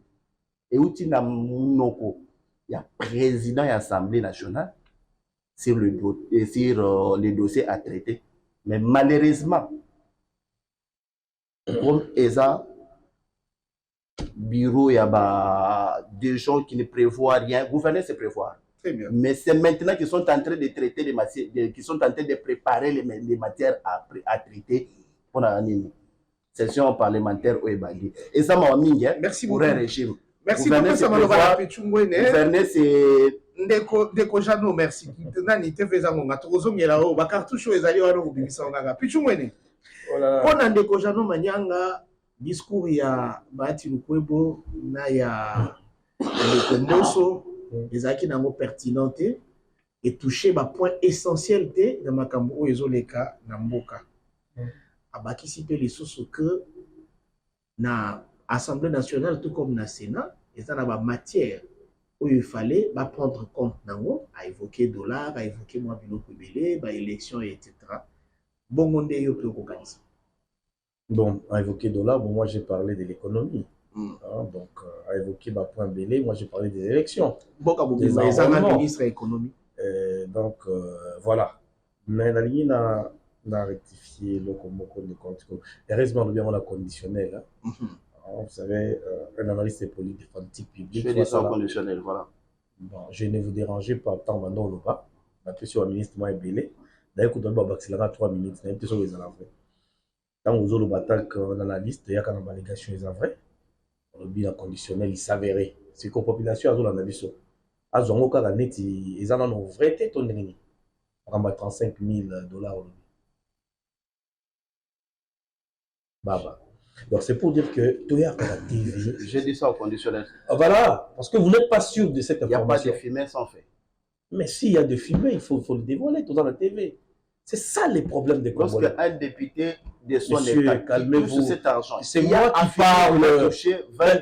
[SPEAKER 2] Et où il y a président et Assemblée nationale sur les dossiers à traiter. Mais malheureusement, comme ESA, bureau, il y a des gens qui ne prévoient rien. Gouverner, c'est prévoir.
[SPEAKER 1] Très bien.
[SPEAKER 2] Mais c'est maintenant qu'ils sont en train de traiter les matières, qu'ils sont en train de préparer les matières à traiter pour la session parlementaire au Ebadi. Et ça m'a mis pour un régime.
[SPEAKER 1] Merci beaucoup, Samalova Pichungwene.
[SPEAKER 2] Gouverner, c'est.
[SPEAKER 1] Ndeko Jano, merci. Nani te feza ngonga tozo miela o bakartusho ezali wana kubimisa nganga. Pichungwene. Pona Ndeko Jano manyanga discours ya Bahati Lukwebo na ya Ndeko Mboso ezaki nango pertinente et toucher ba point essentiel te na makambo o ezoleka na mboka. Abakisi pe lisusu que na Assemblée nationale tout comme na Sénat, et ça na ba matière où il fallait prendre compte nango, à évoquer dollar, à évoquer moi biloko belé, ba élection etc. Bon on yo peut organiser.
[SPEAKER 3] Bon, à évoquer dollar, bon moi j'ai parlé de l'économie. Donc à évoquer ma point belé, moi j'ai parlé des élections.
[SPEAKER 1] Bon comme des ministre économie.
[SPEAKER 3] Donc voilà. Mais la ligne n'a rectifié le combo de compte. Heureusement nous bien on a conditionnel. Vous savez, un analyste politique public.
[SPEAKER 2] Je vais dire ça conditionnel, voilà.
[SPEAKER 3] Bon, je ne vous dérangeais pas tant maintenant ou pas. La question du ministre m'a belé. D'ailleurs, quand on va accélérer 3 minutes, c'est une question des vrai. Quand vous avez le bataille qu'on analyste, il y a quand même l'allégation des vrai. Le bilan conditionnel, il s'avérait. C'est que la population a l'analyse. À Zongo, quand on est, ils en ont vrai tête, on est. On va 35 000 $. Baba. Donc c'est pour dire que tout est à la TV.
[SPEAKER 2] J'ai dit ça au conditionnel.
[SPEAKER 3] Voilà, parce que vous n'êtes pas sûr de cette information.
[SPEAKER 2] Il n'y a pas de fumée sans fait.
[SPEAKER 3] Mais s'il y a de fumée, il faut le dévoiler tout dans la TV. C'est ça les problèmes des Congolais.
[SPEAKER 2] Lorsqu'un député de son
[SPEAKER 3] Monsieur,
[SPEAKER 2] État
[SPEAKER 3] calmez-vous.
[SPEAKER 2] cet argent,
[SPEAKER 3] C'est moi qui parle.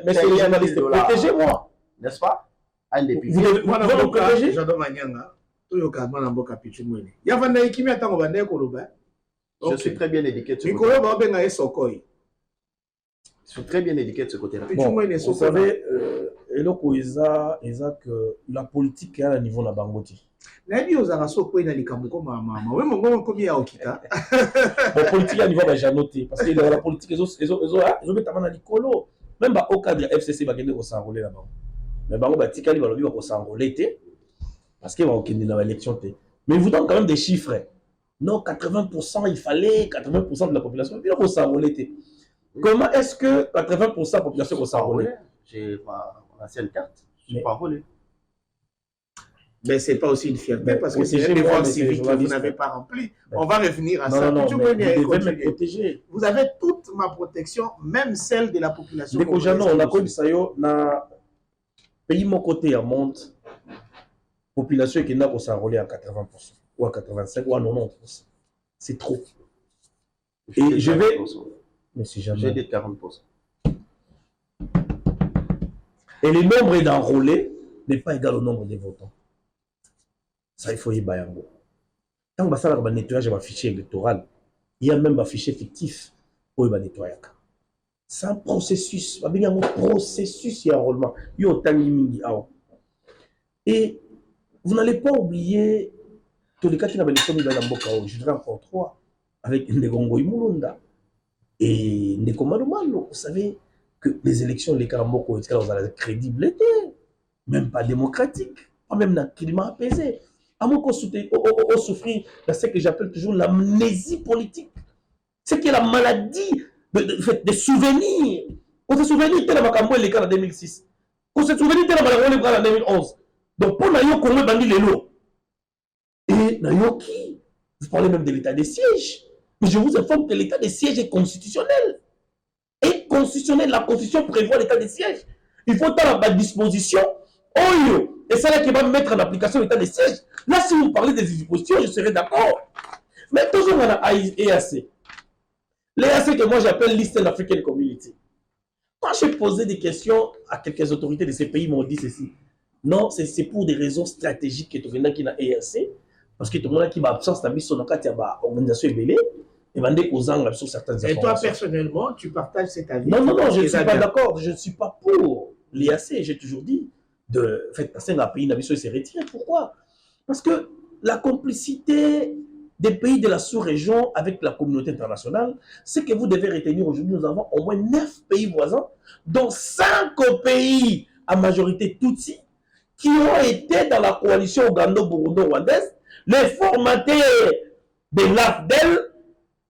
[SPEAKER 3] Mais c'est les journalistes. Protégez-moi.
[SPEAKER 2] N'est-ce pas? Un député.
[SPEAKER 3] Vous devez me protéger.
[SPEAKER 1] J'adore Manyanga. Toyoka mwana mboka pichimwene. Yavanda ikimi atango bande koloba.
[SPEAKER 2] Je suis très bien éduqué de ce
[SPEAKER 1] Mikolo
[SPEAKER 2] côté.
[SPEAKER 1] ba benga esokoi.
[SPEAKER 2] Je suis très bien éduqué de ce côté-là.
[SPEAKER 3] Bon, vous savez, eloko eza que la politique est à un niveau na bangoti.
[SPEAKER 1] Nabi ozara sokoi na likambo ko mama. We mongo komi ya okita.
[SPEAKER 3] Bon, politique à niveau ba janoté parce que la politique ezo betama na likolo. Même ba au cadre FCC ba kende ko s'enrôler là-bas. Mais bango ba tikali ba lobi ba ko s'enrôler té parce que ba kende na élection té. Mais ils vous donnent quand même des chiffres. Non, 80%, il fallait 80% de la population. Puis là, on s'enrôler té. Comment est-ce que 80% de la population va s'enrôler?
[SPEAKER 2] J'ai ma ancienne carte, je ne suis pas enrôlé.
[SPEAKER 1] Mais ce n'est pas aussi une fierté
[SPEAKER 3] Mais
[SPEAKER 1] parce que c'est un devoir civique que vous n'avez pas rempli. On va revenir à ça.
[SPEAKER 3] Non, vous devez me protéger.
[SPEAKER 1] Vous avez toute ma protection, même celle de la population.
[SPEAKER 3] Dès que on a connu ça, na pays mon côté à monte, population qui n'a pas s'enrôler à 80% ou à 85% ou à 90%. C'est trop. Et je vais... Mais c'est jamais...
[SPEAKER 2] J'ai dit 40%.
[SPEAKER 3] Et le nombre d'enrôlés n'est pas égal au nombre de votants. Ça, il faut y aller. Quand on va nettoyer un fichier électoral, il y a même un fichier fictif pour le nettoyer. C'est un processus. Il y a un processus d'enrôlement. Et vous n'allez pas oublier tous les cas qui n'avaient pas mis dans la boca. Je dirais encore 3 avec Ndegongo Imulunda et Ndekomalomalo. Vous savez que les élections, les Karamboko, ils ont la crédibilité, même pas démocratique, pas même dans le climat apaisé. À mon on souffrir de ce que j'appelle toujours l'amnésie politique. C'est que la maladie de souvenirs. On se souvient de la Macambo et les cas en 2006. On se souvient de la Macambo en 2011. Donc, pour Nayo Congo, Bandi Lelo. Et Nayo qui? Vous parlez même de l'état de siège. Mais je vous informe que l'état de siège est constitutionnel. Et constitutionnel, la constitution prévoit l'état de siège. Il faut avoir la disposition. Et c'est là qui va mettre en application l'état de siège. Là, si vous parlez des dispositions, je serai d'accord. Mais toujours on a EAC. L'EAC que moi j'appelle l'Eastern African Community. Quand j'ai posé des questions à quelques autorités de ces pays, ils m'ont dit ceci. Non, c'est pour des raisons stratégiques que tu viens qui na EAC. Parce que tout le monde qui va absence la mission dans la organisation ébélée. Et va dire sur certaines informations.
[SPEAKER 1] Et toi, personnellement, tu partages cet avis?
[SPEAKER 3] Non, je ne suis pas d'accord. Je ne suis pas pour l'EAC. J'ai toujours dit. De fait, un pays n'a s'est retiré. Pourquoi? Parce que la complicité des pays de la sous-région avec la communauté internationale, c'est que vous devez retenir aujourd'hui, nous avons au moins 9 pays voisins, dont 5 pays à majorité Tutsi, qui ont été dans la coalition Ougando-Burundo-Rwandaise, les formateurs de l'AFDEL,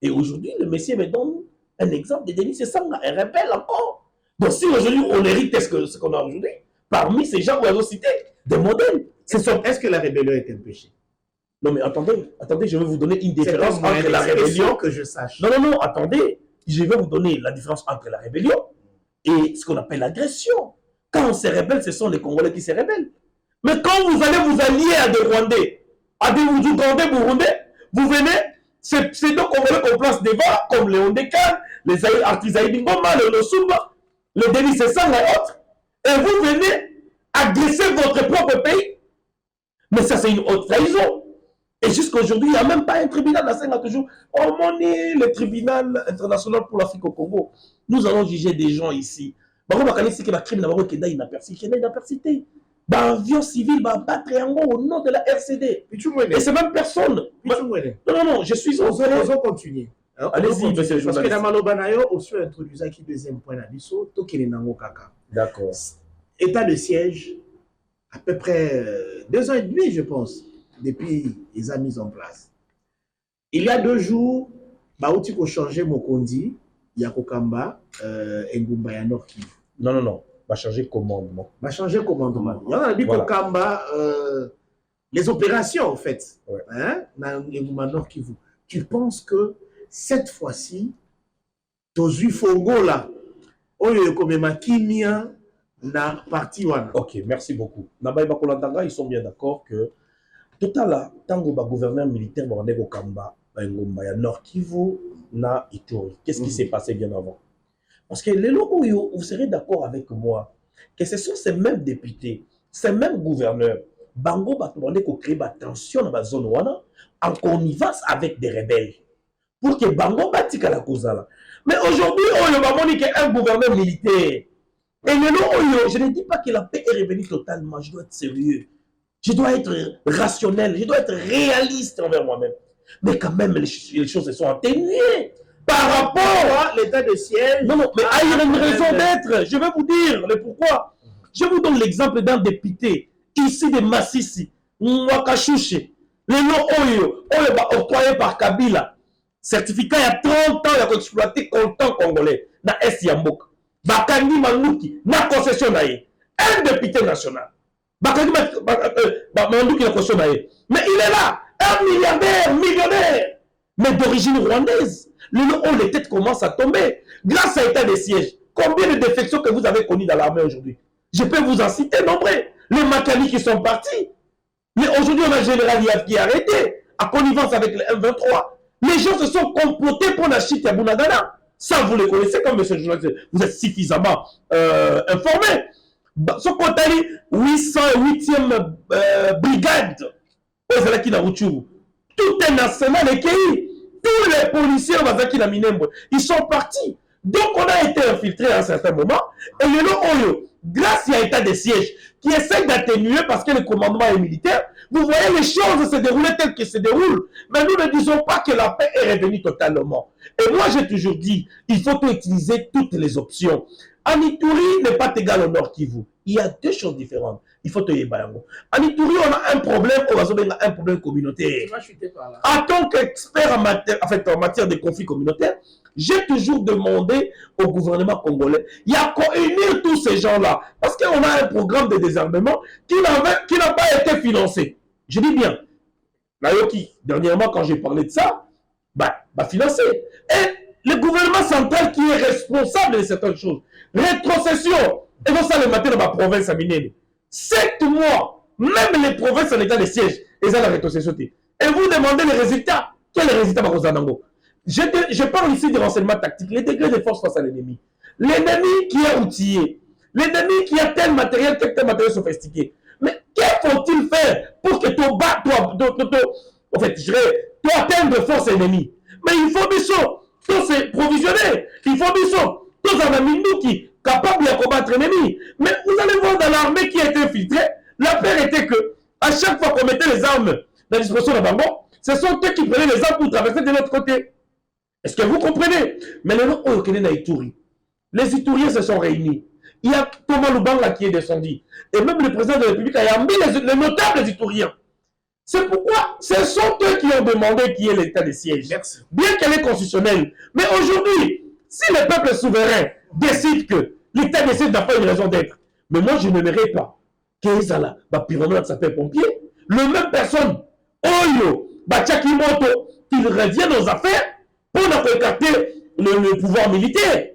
[SPEAKER 3] et aujourd'hui, le monsieur me donne un exemple de Denis Sessanga, un rebelle encore. Donc si aujourd'hui on hérite ce qu'on a aujourd'hui, parmi ces gens, vous avez cité des modèles.
[SPEAKER 1] Est-ce que la rébellion est un péché?
[SPEAKER 3] Non, mais attendez, je vais vous donner une différence entre la rébellion.
[SPEAKER 1] Que je sache.
[SPEAKER 3] Non, attendez. Je vais vous donner la différence entre la rébellion et ce qu'on appelle l'agression. Quand on se rébelle, ce sont les Congolais qui se rébellent. Mais quand vous allez vous allier à des Rwandais, à des Ougandais, Burundais, vous venez, c'est donc Congolais qu'on place devant, comme les Ondekane, les Artisaï Bingoma, les Nosumba, les Denis Sessang et autres. Et vous venez agresser votre propre pays. Mais ça, c'est une haute trahison. Et jusqu'à aujourd'hui, il n'y a même pas un tribunal dans 50 jours. Oh mon Dieu, le tribunal international pour l'Afrique au Congo. Nous allons juger des gens ici. Par contre, on que la crime n'a pas inapercité. Un avion civil va battre au nom de la RCD. Et c'est même personne. Non, je suis en train
[SPEAKER 1] de continuer.
[SPEAKER 3] Allez-y, monsieur le journaliste.
[SPEAKER 1] Parce que dans Malobanayo, on se introduit qui deuxième point d'Abisso, Tokele Nango Kaka.
[SPEAKER 3] D'accord.
[SPEAKER 1] État de siège, à peu près 2 ans et demi, je pense, depuis les a mis en place. Il y a 2 jours, Baouti ko changer Mokondi, Yakokamba, Ngumba ya Nord Kivu.
[SPEAKER 3] Non. Va changer commandement.
[SPEAKER 1] Va changer commandement. Il y en a dit Kokamba, les opérations, en fait, dans Ngumba Nord Kivu. Tu penses que cette fois-ci, Tozu Fongo là, Oyo Komema Kimia, na parti wana.
[SPEAKER 3] Ok, merci beaucoup. Nabaï Bakolandanga, ils sont bien d'accord que total là, tango ba gouverneur militaire ba ndeko kamba Ngomba ya Nord Kivu na Ituri. Qu'est-ce qui s'est passé bien avant? Parce que les locaux, vous serez d'accord avec moi que ce sont ces mêmes députés, ces mêmes gouverneurs, Bango va demander qu'on crée la tension dans la zone en connivence avec des rebelles. Pour que Bango batique à la cause là. Mais aujourd'hui, on va dire qu'un gouverneur militaire. Et je ne dis pas que la paix est revenue totalement. Je dois être sérieux. Je dois être rationnel. Je dois être réaliste envers moi-même. Mais quand même, les choses se sont atténuées. Par rapport à
[SPEAKER 1] l'état de siège.
[SPEAKER 3] Non, mais il y a une raison d'être. Je vais vous dire le pourquoi. Je vous donne l'exemple d'un député ici de Massissi, Mwakashushe. Le nom Oyo va octroyé par Kabila. Certificat il y a 30 ans, il a exploité coltan congolais dans Est Yambok. Bakandi Manouki, na concession naïe. Un député national. Bakandi Manouki na concession naïe. Mais il est là, un milliardaire, millionnaire, mais d'origine rwandaise. Les têtes commencent à tomber. Grâce à l'état de siège, combien de défections que vous avez connues dans l'armée aujourd'hui? Je peux vous en citer nombreux. Les mécaniques qui sont partis. Mais aujourd'hui, on a un général qui est arrêté, à connivence avec le M23. Les gens se sont complotés pour la chute à Bunagana. Ça, vous le connaissez comme monsieur le journaliste. Vous êtes suffisamment informé. Ce qu'on a dit, 808e brigade, tout un arsenal écueilli. Tous les policiers ils sont partis. Donc on a été infiltrés à un certain moment. Et le Oyo, grâce à l'état de siège, qui essaie d'atténuer parce que le commandement est militaire, vous voyez les choses se dérouler telles qu'elles se déroulent. Mais nous ne disons pas que la paix est revenue totalement. Et moi j'ai toujours dit, il faut utiliser toutes les options. Anituri n'est pas égal au Nord Kivu. Il y a deux choses différentes. Il faut te dire, en Ituri, on a un problème, on a un problème communautaire. En tant qu'expert en matière de conflits communautaires, j'ai toujours demandé au gouvernement congolais, il y a qu'à unir tous ces gens-là. Parce qu'on a un programme de désarmement qui n'a pas été financé. Je dis bien, Nayoki, dernièrement, quand j'ai parlé de ça, financé. Et le gouvernement central qui est responsable de certaines choses, rétrocession, et donc ça le matin dans ma province à Minene. 7 mois, même les provinces en état de siège, et ça la rétrocession. Et vous demandez les résultats. Quels résultats je parle ici des renseignements tactiques, les degrés de force face à l'ennemi. L'ennemi qui est outillé, l'ennemi qui a tel matériel sophistiqué. Mais qu'est-ce faut-il faire pour que tu atteignes de force ennemie? Mais il faut tous se provisionner. Il faut tous en amindou qui capable de combattre l'ennemi. Mais vous allez voir dans l'armée qui a été infiltrée, la peur était que à chaque fois qu'on mettait les armes dans la disposition de Bango, ce sont eux qui prenaient les armes pour traverser de l'autre côté. Est-ce que vous comprenez? Mais les Ituriens se sont réunis. Il y a Thomas Lubanga qui est descendu. Et même le président de la République a mis les notables Ituriens. C'est pourquoi ce sont eux qui ont demandé qu'il y ait l'état de siège.
[SPEAKER 1] Merci.
[SPEAKER 3] Bien qu'elle est constitutionnelle. Mais aujourd'hui, si le peuple souverain décide que l'état de siège n'a pas une raison d'être, mais moi je n'aimerais pas qu'Ezala, pyromane s'appelle pompier, le même personne, Oyo, Tchakimoto, qu'il revienne aux affaires pour écarter le pouvoir militaire.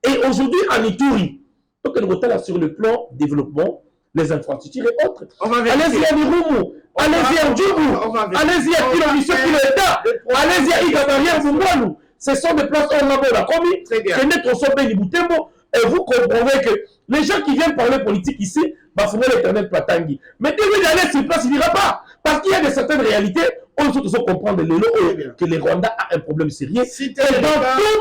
[SPEAKER 3] Et aujourd'hui, en Ituri, donc on est là sur le plan développement, les infrastructures et autres. Allez-y à Mirumu, allez-y à Djougou, allez-y à Kilomissio, Kilometa, allez-y à Igamarière, Zumwanou. Ce sont des places où on a commis. C'est notre sommet du Boutembo. Et vous comprenez que les gens qui viennent parler politique ici, font l'éternel Platangi. Mais dès qu'il aller sur place, il n'ira pas. Parce qu'il y a certaines réalités, on doit comprendre que le Rwanda a un problème sérieux.
[SPEAKER 1] Si
[SPEAKER 3] et dans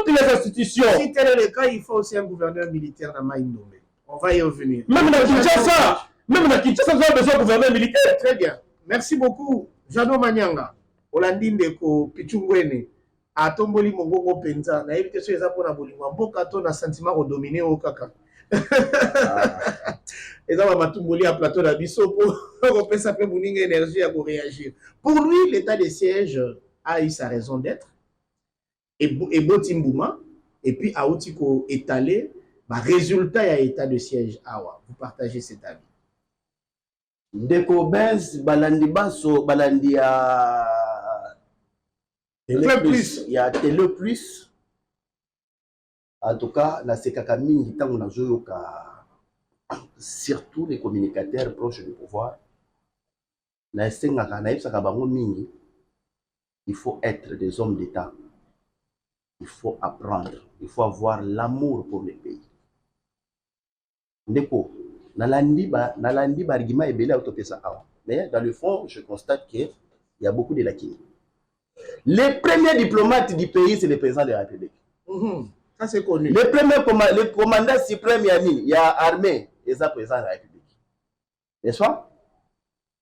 [SPEAKER 3] toutes les institutions.
[SPEAKER 1] Si tel est le cas, il faut aussi un gouverneur militaire dans Maïndomé. On va y revenir.
[SPEAKER 3] Même dans Kinshasa, nous avons besoin de gouverneur militaire.
[SPEAKER 1] Très bien. Merci beaucoup. Jano Manyanga, Olandinde ko Pichungwene, Atomboli Mongongo Penza, na évité ce pour na bolingo, mboka to na sentiment ko dominer au kaka. Et ça va matumboli à plateau d'abisso pour repérer sa moning énergie à réagir. Pour lui, l'état de siège a eu sa raison d'être. Et Botimbouma, et puis Aotiko étalé, résultat à état de siège. Awa, vous partagez cet avis.
[SPEAKER 2] Ndeko Benz, Balandi Basso, Balandi à
[SPEAKER 1] Télé Plus.
[SPEAKER 2] Il y a Télé Plus. En tout cas, la Sekakami, surtout les communicateurs proches du pouvoir, la SNGAKA, il faut être des hommes d'État. Il faut apprendre. Il faut avoir l'amour pour le pays. Ndeko, nalandi argument et belé autopesa awa. Mais dans le fond, je constate qu'il y a beaucoup de lacunes. Les premiers diplomates du pays, c'est le président de la République.
[SPEAKER 1] Ça, c'est connu.
[SPEAKER 2] Le commandant suprême, il y a armée, et ça, président de la République. N'est-ce pas?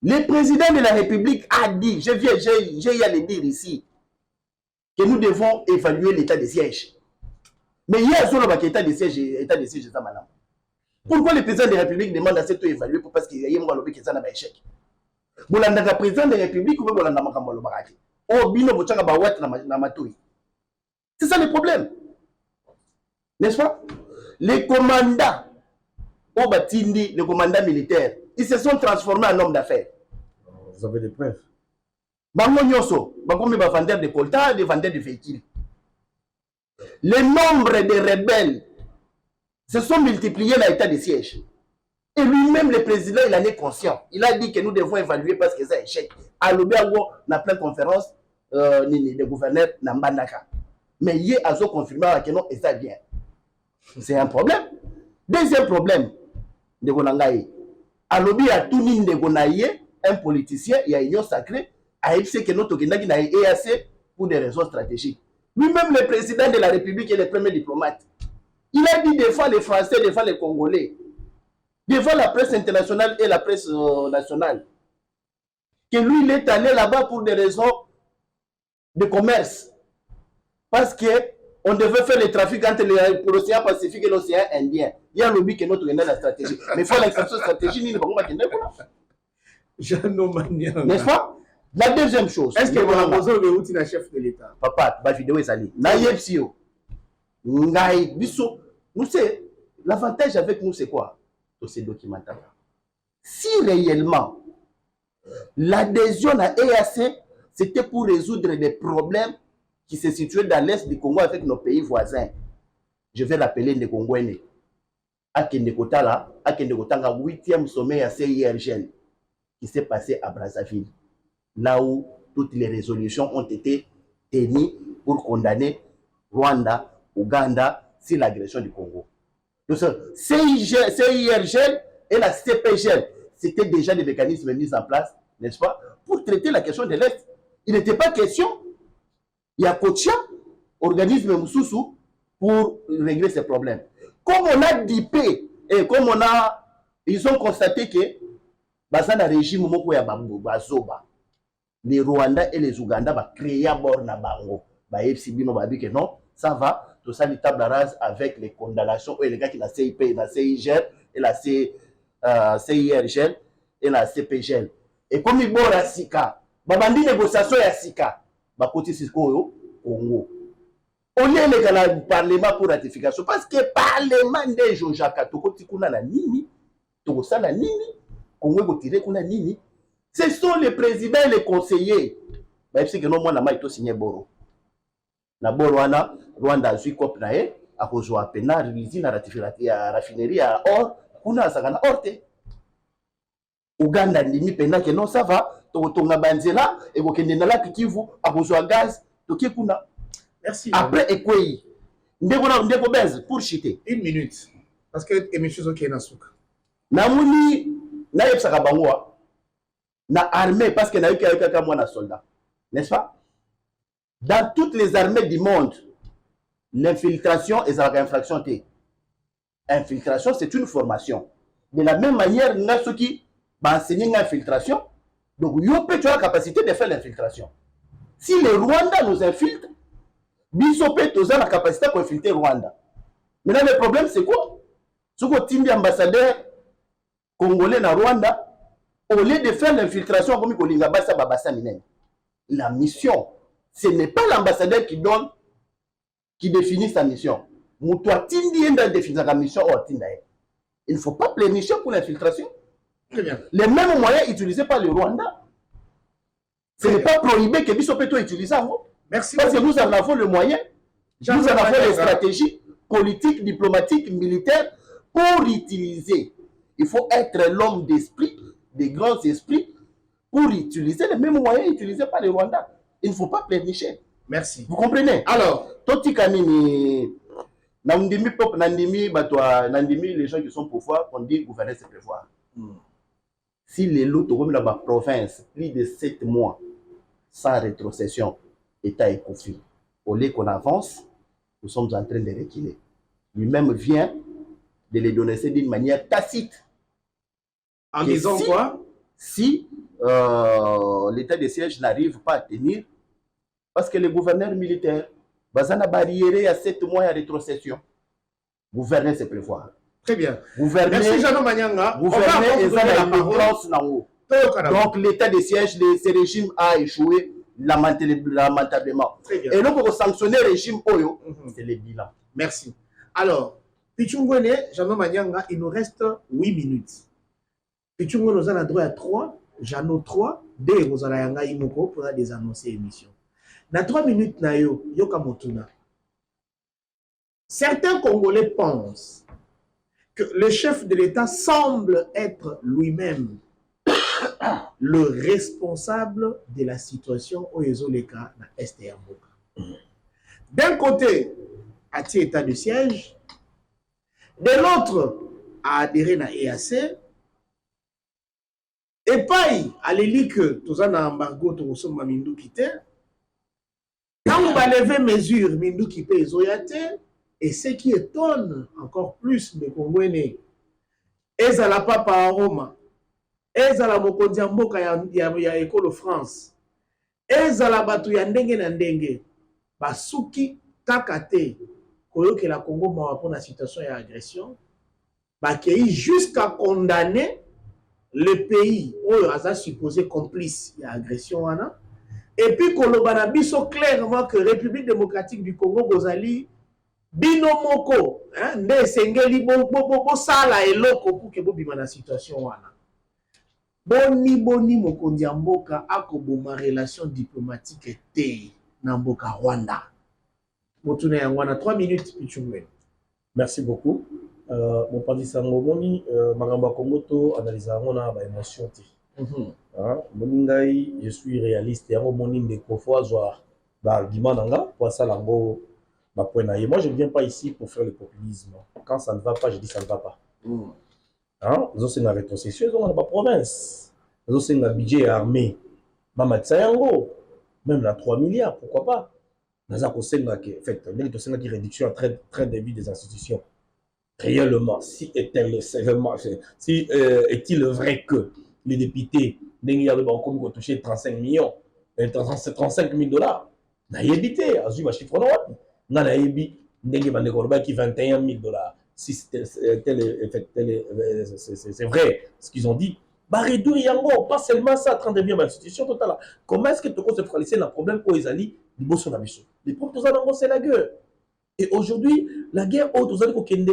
[SPEAKER 2] Le président de la République a dit, j'ai eu à le dire ici, que nous devons évaluer l'état de siège. Mais il y a un état de siège, ça, madame. Pourquoi le président de la République demande à cette évaluer parce qu'il y a un lobby qui est un échec? Vous avez le président de la République ou vous avez le baraki? Oh, bino bochanga bawat na matui. C'est ça le problème. N'est-ce pas? Les commandants, au Batindi, les commandants militaires, ils se sont transformés en hommes d'affaires.
[SPEAKER 3] Vous avez des preuves?
[SPEAKER 2] Bango nyoso, bango ba vendeur de coltan, des vendeurs de véhicules. Le nombre de rebelles se sont multipliés dans l'état de siège. Et lui-même, le président, il en est conscient. Il a dit que nous devons évaluer parce que c'est un échec. À l'Obiago, on a plein de conférences des gouverneurs dans Mbandaka. Mais il a confirmé que non, et ça vient. C'est un problème. Deuxième problème, de Gonangaï. À l'Obi, à tout de Gonaïe, un politicien, il y a une union sacrée, a dit que notre Gendaki n'a EAC pour des raisons stratégiques. Lui-même, le président de la République est le premier diplomate. Il a dit devant les Français, devant les Congolais, devant la presse internationale et la presse nationale, que lui, il est allé là-bas pour des raisons de commerce. Parce qu'on devait faire le trafic entre l'océan Pacifique et l'océan Indien. Il y a un lobby qui est notre la stratégie. Mais il faut l'extension stratégique, il ne va pas n'est-ce pas? La deuxième chose.
[SPEAKER 1] Est-ce que vous avez besoin de un chef de l'État?
[SPEAKER 2] Papa, ma vidéo est salie. Naïepsio. Ngaï, biso. Nous c'est l'avantage avec nous, c'est quoi? C'est documentaire. Si réellement l'adhésion à EAC, c'était pour résoudre des problèmes qui se situaient dans l'est du Congo avec nos pays voisins, je vais l'appeler Ndekongwene. Akendekotala, Akendekotanga, 8e sommet à CIRGL qui s'est passé à Brazzaville, là où toutes les résolutions ont été tenues pour condamner Rwanda, Ouganda, sur l'agression du Congo. Donc, CIRGL et la CPGL, c'était déjà des mécanismes mis en place, n'est-ce pas, pour traiter la question de l'Est. Il n'était pas question, il y a Kotia, organisme Moussoussou, pour régler ces problèmes. Comme on a dipé, et comme ils ont constaté que Basana régime moko ya bazoba, les Rwandais et les Ougandais va créer à bord na bango. Ba FCBino ba dit que non, ça va, tout ça les tables rases avec les condamnations et les gars qui la CIP, la CIGL et la CIRGL et la CPGL. Et comme ils bord à Sika, babandi négociation ya Sika, ba côté Cisco Congo. On est le Parlement pour ratification parce que le Parlement de Jojaka, Tokoti kuna na nini, Tokosa na nini. Ce sont les présidents et les conseillers. C'est que non, moi, je suis signé Boro. Na Boro, Rwanda a joué cop na e, a rejoint Pena, l'usine a ratifié la raffinerie à or, kuna sagana orte. Ouganda ndimi Pena que non, ça va, Tokotonga Banzela, et Wokende na la Kivu, a rejoint gaz, Toki kuna.
[SPEAKER 1] Merci.
[SPEAKER 2] Après, Ekweyi, Ndeko Benz, pour chiter.
[SPEAKER 1] 1 minute. Parce que émission Zoki est Nasuka.
[SPEAKER 2] Namouni, na yebsaka bango na armée parce que na yoki ayokaka mwana soldat, n'est-ce pas? Dans toutes les armées du monde, l'infiltration est une infraction. Infiltration, c'est une formation. De la même manière, nous avons ceux qui enseignent l'infiltration. Donc, il y a la capacité de faire l'infiltration. Si le Rwanda nous infiltre, Bisopé, nous avons la capacité d'infiltrer Rwanda. Maintenant, le problème, c'est quoi? Ce qu'on dit ambassadeur congolais na Rwanda, au lieu de faire l'infiltration comme Kolinga Bassa Babassa Minen, la mission, ce n'est pas l'ambassadeur qui définit sa mission. Moutoua Tindi Enda définit sa mission ou Tindae. Il ne faut pas plénicher pour l'infiltration.
[SPEAKER 1] Très bien.
[SPEAKER 2] Les mêmes moyens utilisés par le Rwanda. Ce n'est pas prohibé que Bissopeto utilise ça.
[SPEAKER 1] Merci.
[SPEAKER 2] Parce que nous en avons le moyen. Nous en avons les stratégies politiques, diplomatiques, militaires pour utiliser. Il faut être l'homme d'esprit, des grands esprits, pour utiliser les mêmes moyens utilisés par les Rwandais. il ne faut pas pleurnicher.
[SPEAKER 1] Merci.
[SPEAKER 2] Vous comprenez?
[SPEAKER 1] Alors,
[SPEAKER 2] Toti Kanini, Nandimi peuple, Nandimi, Nandimi, les gens qui sont pour pouvoir, on dit gouverner c'est prévoir. Si les lots dans la province, plus de 7 mois, sans rétrocession, État est conflit. Au lieu qu'on avance, nous sommes en train de reculer. Lui-même vient de les donner d'une manière tacite.
[SPEAKER 1] En disant quoi?
[SPEAKER 2] Si l'état de siège n'arrive pas à tenir, parce que les gouverneurs militaires, bazana barrière à 7 mois de rétrocession. Gouverner, c'est prévoir.
[SPEAKER 1] Très bien.
[SPEAKER 2] Gouverner,
[SPEAKER 1] merci Jeannot Manyanga.
[SPEAKER 2] Gouverner est la parole. Donc l'état de siège de ce régime a échoué lamentablement. Et donc pour sanctionner le régime Oyo, c'est le bilan.
[SPEAKER 1] Merci. Alors, Pichungwene, Jeannot Manyanga, il nous reste 8 minutes. Pichungwene nous a droit à 3, Jeannot 3, dès nous allons à Imoko pour désannoncer l'émission. Dans 3 minutes, Nayo, Yoka Motuna. Certains Congolais pensent que le chef de l'État semble être lui-même le responsable de la situation au Ezoleka dans Est et Mboka. D'un côté, à état de siège, de l'autre, à adhérer à EAC, et pareil, à l'élite que tous en embargo, tous sommes Mindou quitté, quand on va lever mesure, Mindou qui paye Zoyate, et ce qui étonne encore plus les Congolais, ezala papa à Roma, ezala mokonzi mboka ya école France, ezala batu ya ndenge na ndenge, basuki kakate, koyoke la Congo pour la situation et agression, bakei jusqu'à condamner le pays où il a supposé complice de l'agression. Et puis, kolobana biso clairement que la République démocratique du Congo, Bozali, binomoko, nde sengeli bo sala eloko pour que bobima na situation wana. Boni mokonzi ya mboka akoboma relation diplomatique te na mboka Rwanda. Motuna ya wana 3 minutes pichungwe.
[SPEAKER 3] Merci beaucoup. Mon parti Sangomoni, Magamba Komoto, analyse na ba émotion te. Moningai, je suis réaliste. Yango monin de kofwa zoa ba argument nanga pour ça lango ma point na. Moi je ne viens pas ici pour faire le populisme. Quand ça ne va pas, je dis ça ne va pas. Nous sommes en rétrocession dans la province. Nous sommes en budget armé. Mama Tsayango, même la 3 milliards, pourquoi pas? Nous avons fait une réduction très début des institutions. Réellement, si est-il vrai que les députés ont touché 35 millions, 35 000 $, n'a évité, à suivre chiffre noir, n'a évité, qui 21 000 $. Si c'est vrai ce qu'ils ont dit, bah réduire yango, pas seulement ça, 30 bien l'institution totale. Comment est-ce que tu peux se focaliser dans le problème pour les alliés, les beaux sont les pauvres, c'est la guerre. Et aujourd'hui, la guerre haute, vous allez qu'ils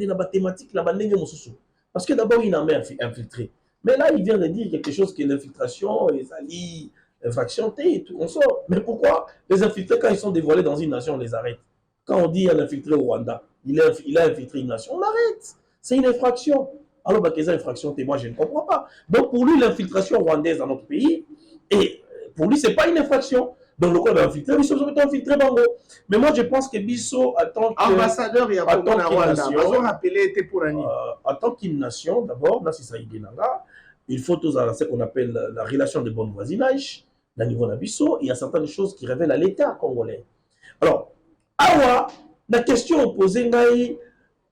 [SPEAKER 3] la mathématique, la bandenge mosusu. Parce que d'abord, il y a un infiltré. Mais là, il vient de dire quelque chose que l'infiltration, les alliés, l'infraction, et tout, on sort. Mais pourquoi les infiltrés, quand ils sont dévoilés dans une nation, on les arrête? Quand on dit qu'il a infiltré au Rwanda, il a infiltré une nation, on l'arrête. C'est une infraction. Alors, bah, qu'est-ce infraction, moi, je ne comprends pas. Donc, pour lui, l'infiltration rwandaise dans notre pays, et pour lui, ce n'est pas une infraction. Donc, le code infiltré, Bisso sont infiltrés, bango. Mais moi, je pense que Bisso, en tant
[SPEAKER 1] ambassadeur, il y a pas de
[SPEAKER 3] en tant qu'une nation, d'abord, il faut tous ce qu'on appelle la relation de bon voisinage, au niveau de Bisso. Il y a certaines choses qui révèlent à l'État congolais. Alors, awa, la question posée,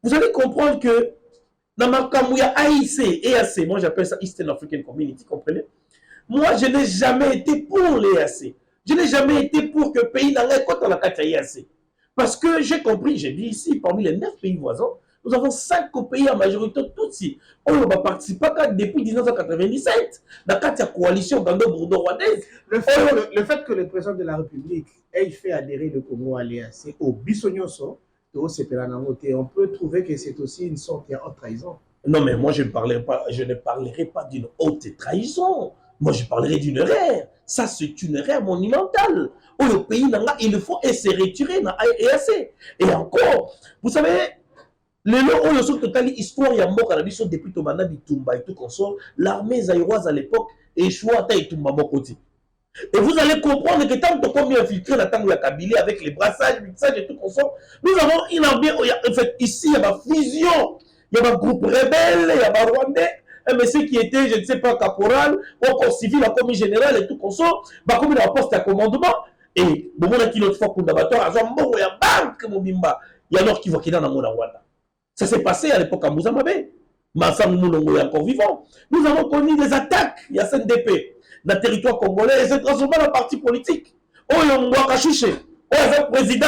[SPEAKER 3] vous allez comprendre que dans ma Kamouya AIC, EAC, moi j'appelle ça Eastern African Community, comprenez? Moi, je n'ai jamais été pour l'EAC. Je n'ai jamais été pour que le pays n'ait pas la carte EAC. Parce que j'ai compris, j'ai dit ici, parmi les 9 pays voisins, nous avons 5 pays en majorité Tutsi. On va participer depuis 1997 dans la coalition gando-bourdo-rwandaise.
[SPEAKER 1] Le fait que le président de la République ait fait adhérer le Congo à l'EAC au Bissonyoso, on peut trouver que c'est aussi une sorte de haute trahison.
[SPEAKER 3] Non, mais moi je ne parlerai pas d'une haute trahison. Moi je parlerai d'une erreur. Ça, c'est une erreur monumentale. Où le pays, il faut se retirer dans l'EAC. Et encore, vous savez, le lot où le total histoire, il y a mort à la mission depuis Tomana Bitumba et tout consort. L'armée zaïroise à l'époque échoua à Taïtumba Mokoti. Et vous allez comprendre que tant qu'on vient infiltrer la tangue de la Kabylie avec les brassages, mixages et tout qu'on sort, nous avons une ambiance. En fait, ici, il y a ma fusion, il y a un groupe rebelle, il y a un Rwandais, un monsieur qui était, je ne sais pas, caporal, ou encore civil, en commis général et tout qu'on sort, comme il a un poste à commandement. Et bon, on a qu'il autre fois qu'on a battu, il y a banque, Mobimba, il y a alors qui va quitter dans mon Rwanda. Ça s'est passé à l'époque en Mouzamabé. Massam Moulongo est encore vivant. Nous avons connu des attaques, il y a CNDP. Dans le territoire congolais, et c'est transformé en parti politique. Oh, il y a un Mwakachouche. Oh, il y a un président,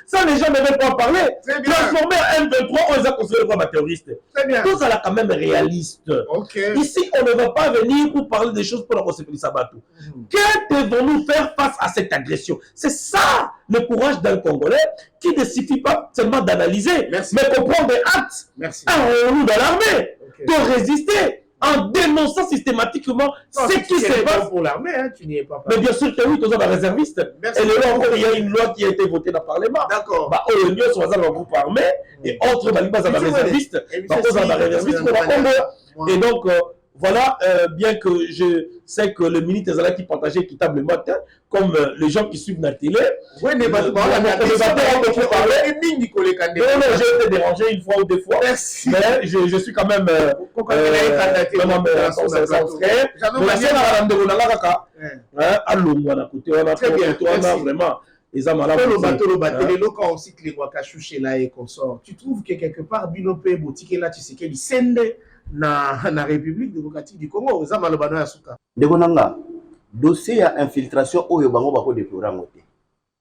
[SPEAKER 3] ça, les gens ne veulent pas en parler. Transformé en M23, on les a considérés comme terroristes. Tout ça, là, quand même réaliste.
[SPEAKER 1] Okay.
[SPEAKER 3] Ici, on ne va pas venir pour parler des choses pour la conséquence Sabatou. Que devons-nous faire face à cette agression? C'est ça le courage d'un Congolais qui ne suffit pas seulement d'analyser, mais comprendre des actes. Nous dans l'armée, de résister. En dénonçant systématiquement ce qui se passe
[SPEAKER 1] pour l'armée, hein, tu n'y es pas.
[SPEAKER 3] Mais bien sûr que oui, tous les réservistes. Et là encore, il y a une loi qui a été votée dans le Parlement.
[SPEAKER 1] D'accord.
[SPEAKER 3] L'Union sur un groupe armé et entre les réservistes. Et donc, voilà, bien que je sais que le ministre Zala qui partageait équitablement, comme les gens qui suivent la télé.
[SPEAKER 1] Oui, mais
[SPEAKER 3] non, j'ai été dérangé une fois ou deux fois.
[SPEAKER 1] Merci.
[SPEAKER 3] Mais je suis quand même. Très bien. Vraiment.
[SPEAKER 1] Quand on cite les Mwakachouche là et qu'on sort, tu trouves que quelque part, Binopé, Boutique là, tu sais qu'il sende na République démocratique du Congo, aux Amalobano Yasuka.
[SPEAKER 2] Degonanga, dossier à infiltration au Yobango Bako de Puramote.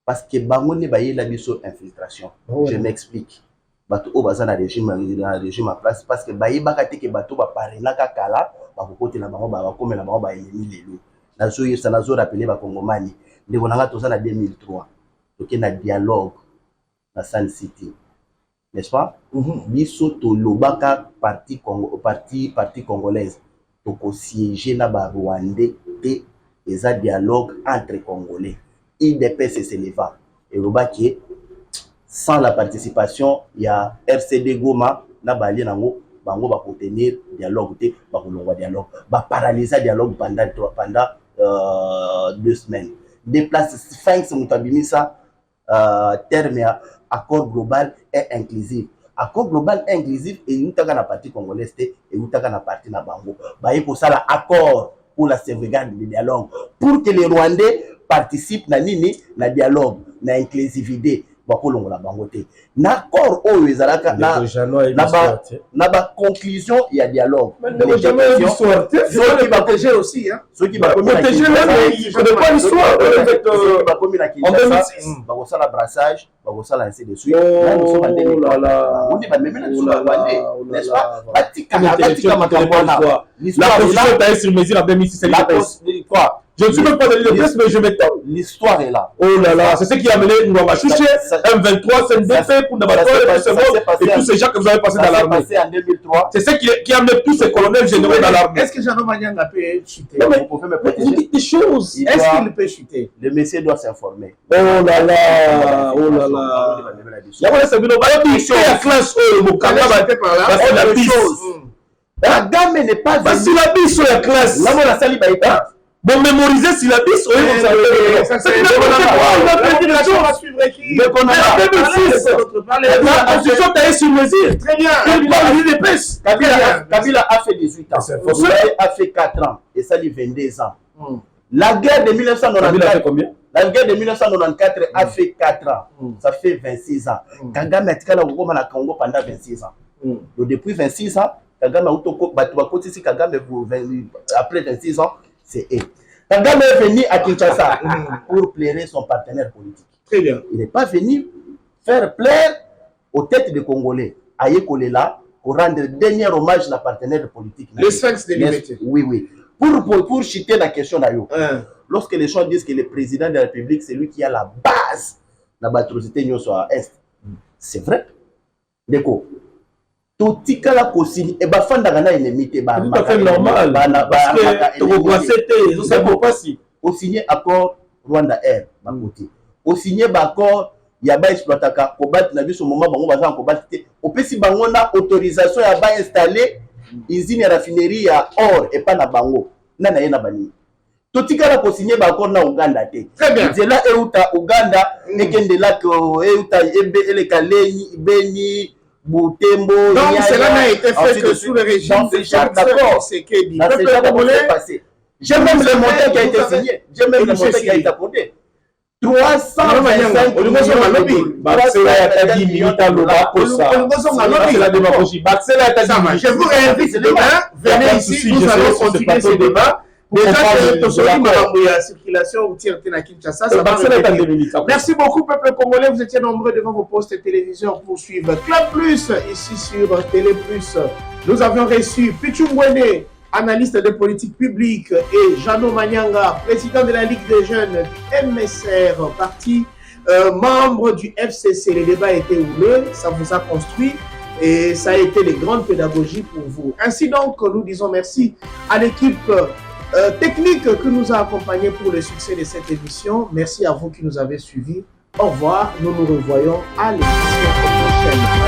[SPEAKER 2] Parce que Bango ne baye la biso infiltration. Je m'explique. Bato au bazan régime en place parce que baye bakate ke bato ba parena kakala ba kokote na bango ba komela bango ba ennemi lelo. Nazo yesa nazo rappeler ba Kongomani. Degonanga toza na 2003. Toke na dialogue na Sun City. N'est-ce pas? Biso to lobaka parti congolaise. Toko siéger na ba Rwandais et eza dialogue entre Congolais. IDPS se leva. Et lobaki sans la participation, il y a RCD Goma na bali nango bango ba contenir dialogue te ba kolongwa dialogue. Ba paralyser dialogue pendant 2 semaines. Déplace 5 mutabimisa terme accord global et inclusif. Accord global et inclusif et nous taka na parti congolaise et nous taka na parti na bango. Ba pour ça l'accord pour la sauvegarde du dialogue pour que les Rwandais participent na nini na dialogue na inclusivité ba kolongola bango te. L'accord o ezalaka na ba conclusion il y a dialogue.
[SPEAKER 1] Mais jamais l'histoire qui va protéger aussi hein.
[SPEAKER 3] Ceux qui va protéger ils connaissent pas l'histoire
[SPEAKER 2] en 2006 ba ko sala brassage ba ko sala ainsi de suite. Nous sommes en 2003 on dit ba même na sur Rwandais n'est-ce pas batika makambo
[SPEAKER 3] l'histoire la position est sur mesure en 2006 quoi. Je ne suis même pas dans l'île de presse, mais je m'étonne.
[SPEAKER 2] L'histoire est là.
[SPEAKER 3] Oh là là, c'est ce qui a amené Mwakachouche, M23, CNDP, Pundabato, et tous ces gens que vous avez passés dans l'armée. C'est ce qui a amené tous ces colonels généraux dans l'armée.
[SPEAKER 1] Est-ce que Jean Manyanga peut chuter?
[SPEAKER 2] Non, mais vous pouvez me protéger.
[SPEAKER 3] Vous dites des choses.
[SPEAKER 1] Est-ce qu'il peut chuter?
[SPEAKER 2] Le monsieur doit s'informer.
[SPEAKER 3] Oh là là, oh là là. Il y a c'est la classe,
[SPEAKER 2] la chose. La dame n'est pas
[SPEAKER 3] venue. C'est la bise sur la classe.
[SPEAKER 2] Là, on a sali baïta.
[SPEAKER 3] Bon, mémoriser syllabus, oui,
[SPEAKER 1] ça c'est
[SPEAKER 3] la constitution taillée sur mesure.
[SPEAKER 1] Très bien.
[SPEAKER 2] Kabila a fait 18 ans. Soulaye a fait 4 ans. Et ça lui 22 ans. La guerre de 1994. La guerre de 1994 a fait 4 ans. Ça fait 26 ans. Kagame a été au Congo pendant 26 ans. Donc depuis 26 ans, Kagame a été après 26 ans. C'est eux. Kagame est venu à Kinshasa pour plaire son partenaire politique.
[SPEAKER 1] Très bien.
[SPEAKER 2] Il n'est pas venu faire plaire aux têtes des Congolais. Aïe Kolela pour rendre dernier hommage à la partenaire politique.
[SPEAKER 1] Le Sphinx de l'Unité.
[SPEAKER 2] Oui, oui. Pour chuter la question d'ailleurs. Lorsque les gens disent que le président de la République, c'est lui qui a la base de l'atrocité à Est. C'est vrai. Déco. Tout la cosine et bafanda gana ennemi te ba
[SPEAKER 3] tout à fait normal parce que ça peut pas si
[SPEAKER 2] au signer accord Rwanda Air ba côté au signer ba accord ya ba exploitaka ko bat na biso moment bango baza ko bat te au pesi bango na autorisation ya ba installer usine raffinerie ya or et pas na bango na yena bani totikala kosigner bakor na Uganda te.
[SPEAKER 1] Très bien.
[SPEAKER 2] Nzela euta Uganda ekendela ko euta eleka Leni Beni Butembo.
[SPEAKER 1] Donc cela n'a été fait que sous le régime de Jacques Tshisekedi.
[SPEAKER 2] J'ai même le montant qui a été signé. J'ai même le montant qui a été accordé. 325 millions
[SPEAKER 1] Je vous réinvite demain. Venez ici, nous allons continuer ce débat. Déjà que la circulation routière à Kinshasa, ça va. Merci beaucoup, peuple congolais. Vous étiez nombreux devant vos postes de télévision pour suivre Club Plus ici sur Télé Plus. Nous avions reçu Pichu Mwene, analyste de politique publique, et Jeannot Manyanga, président de la Ligue des jeunes du MSR, parti membre du FCC. Les débats étaient houleux, ça vous a construit et ça a été de grandes pédagogies pour vous. Ainsi donc, nous disons merci à l'équipe technique que nous a accompagnés pour le succès de cette émission. Merci à vous qui nous avez suivis. Au revoir, nous nous revoyons à l'émission prochaine.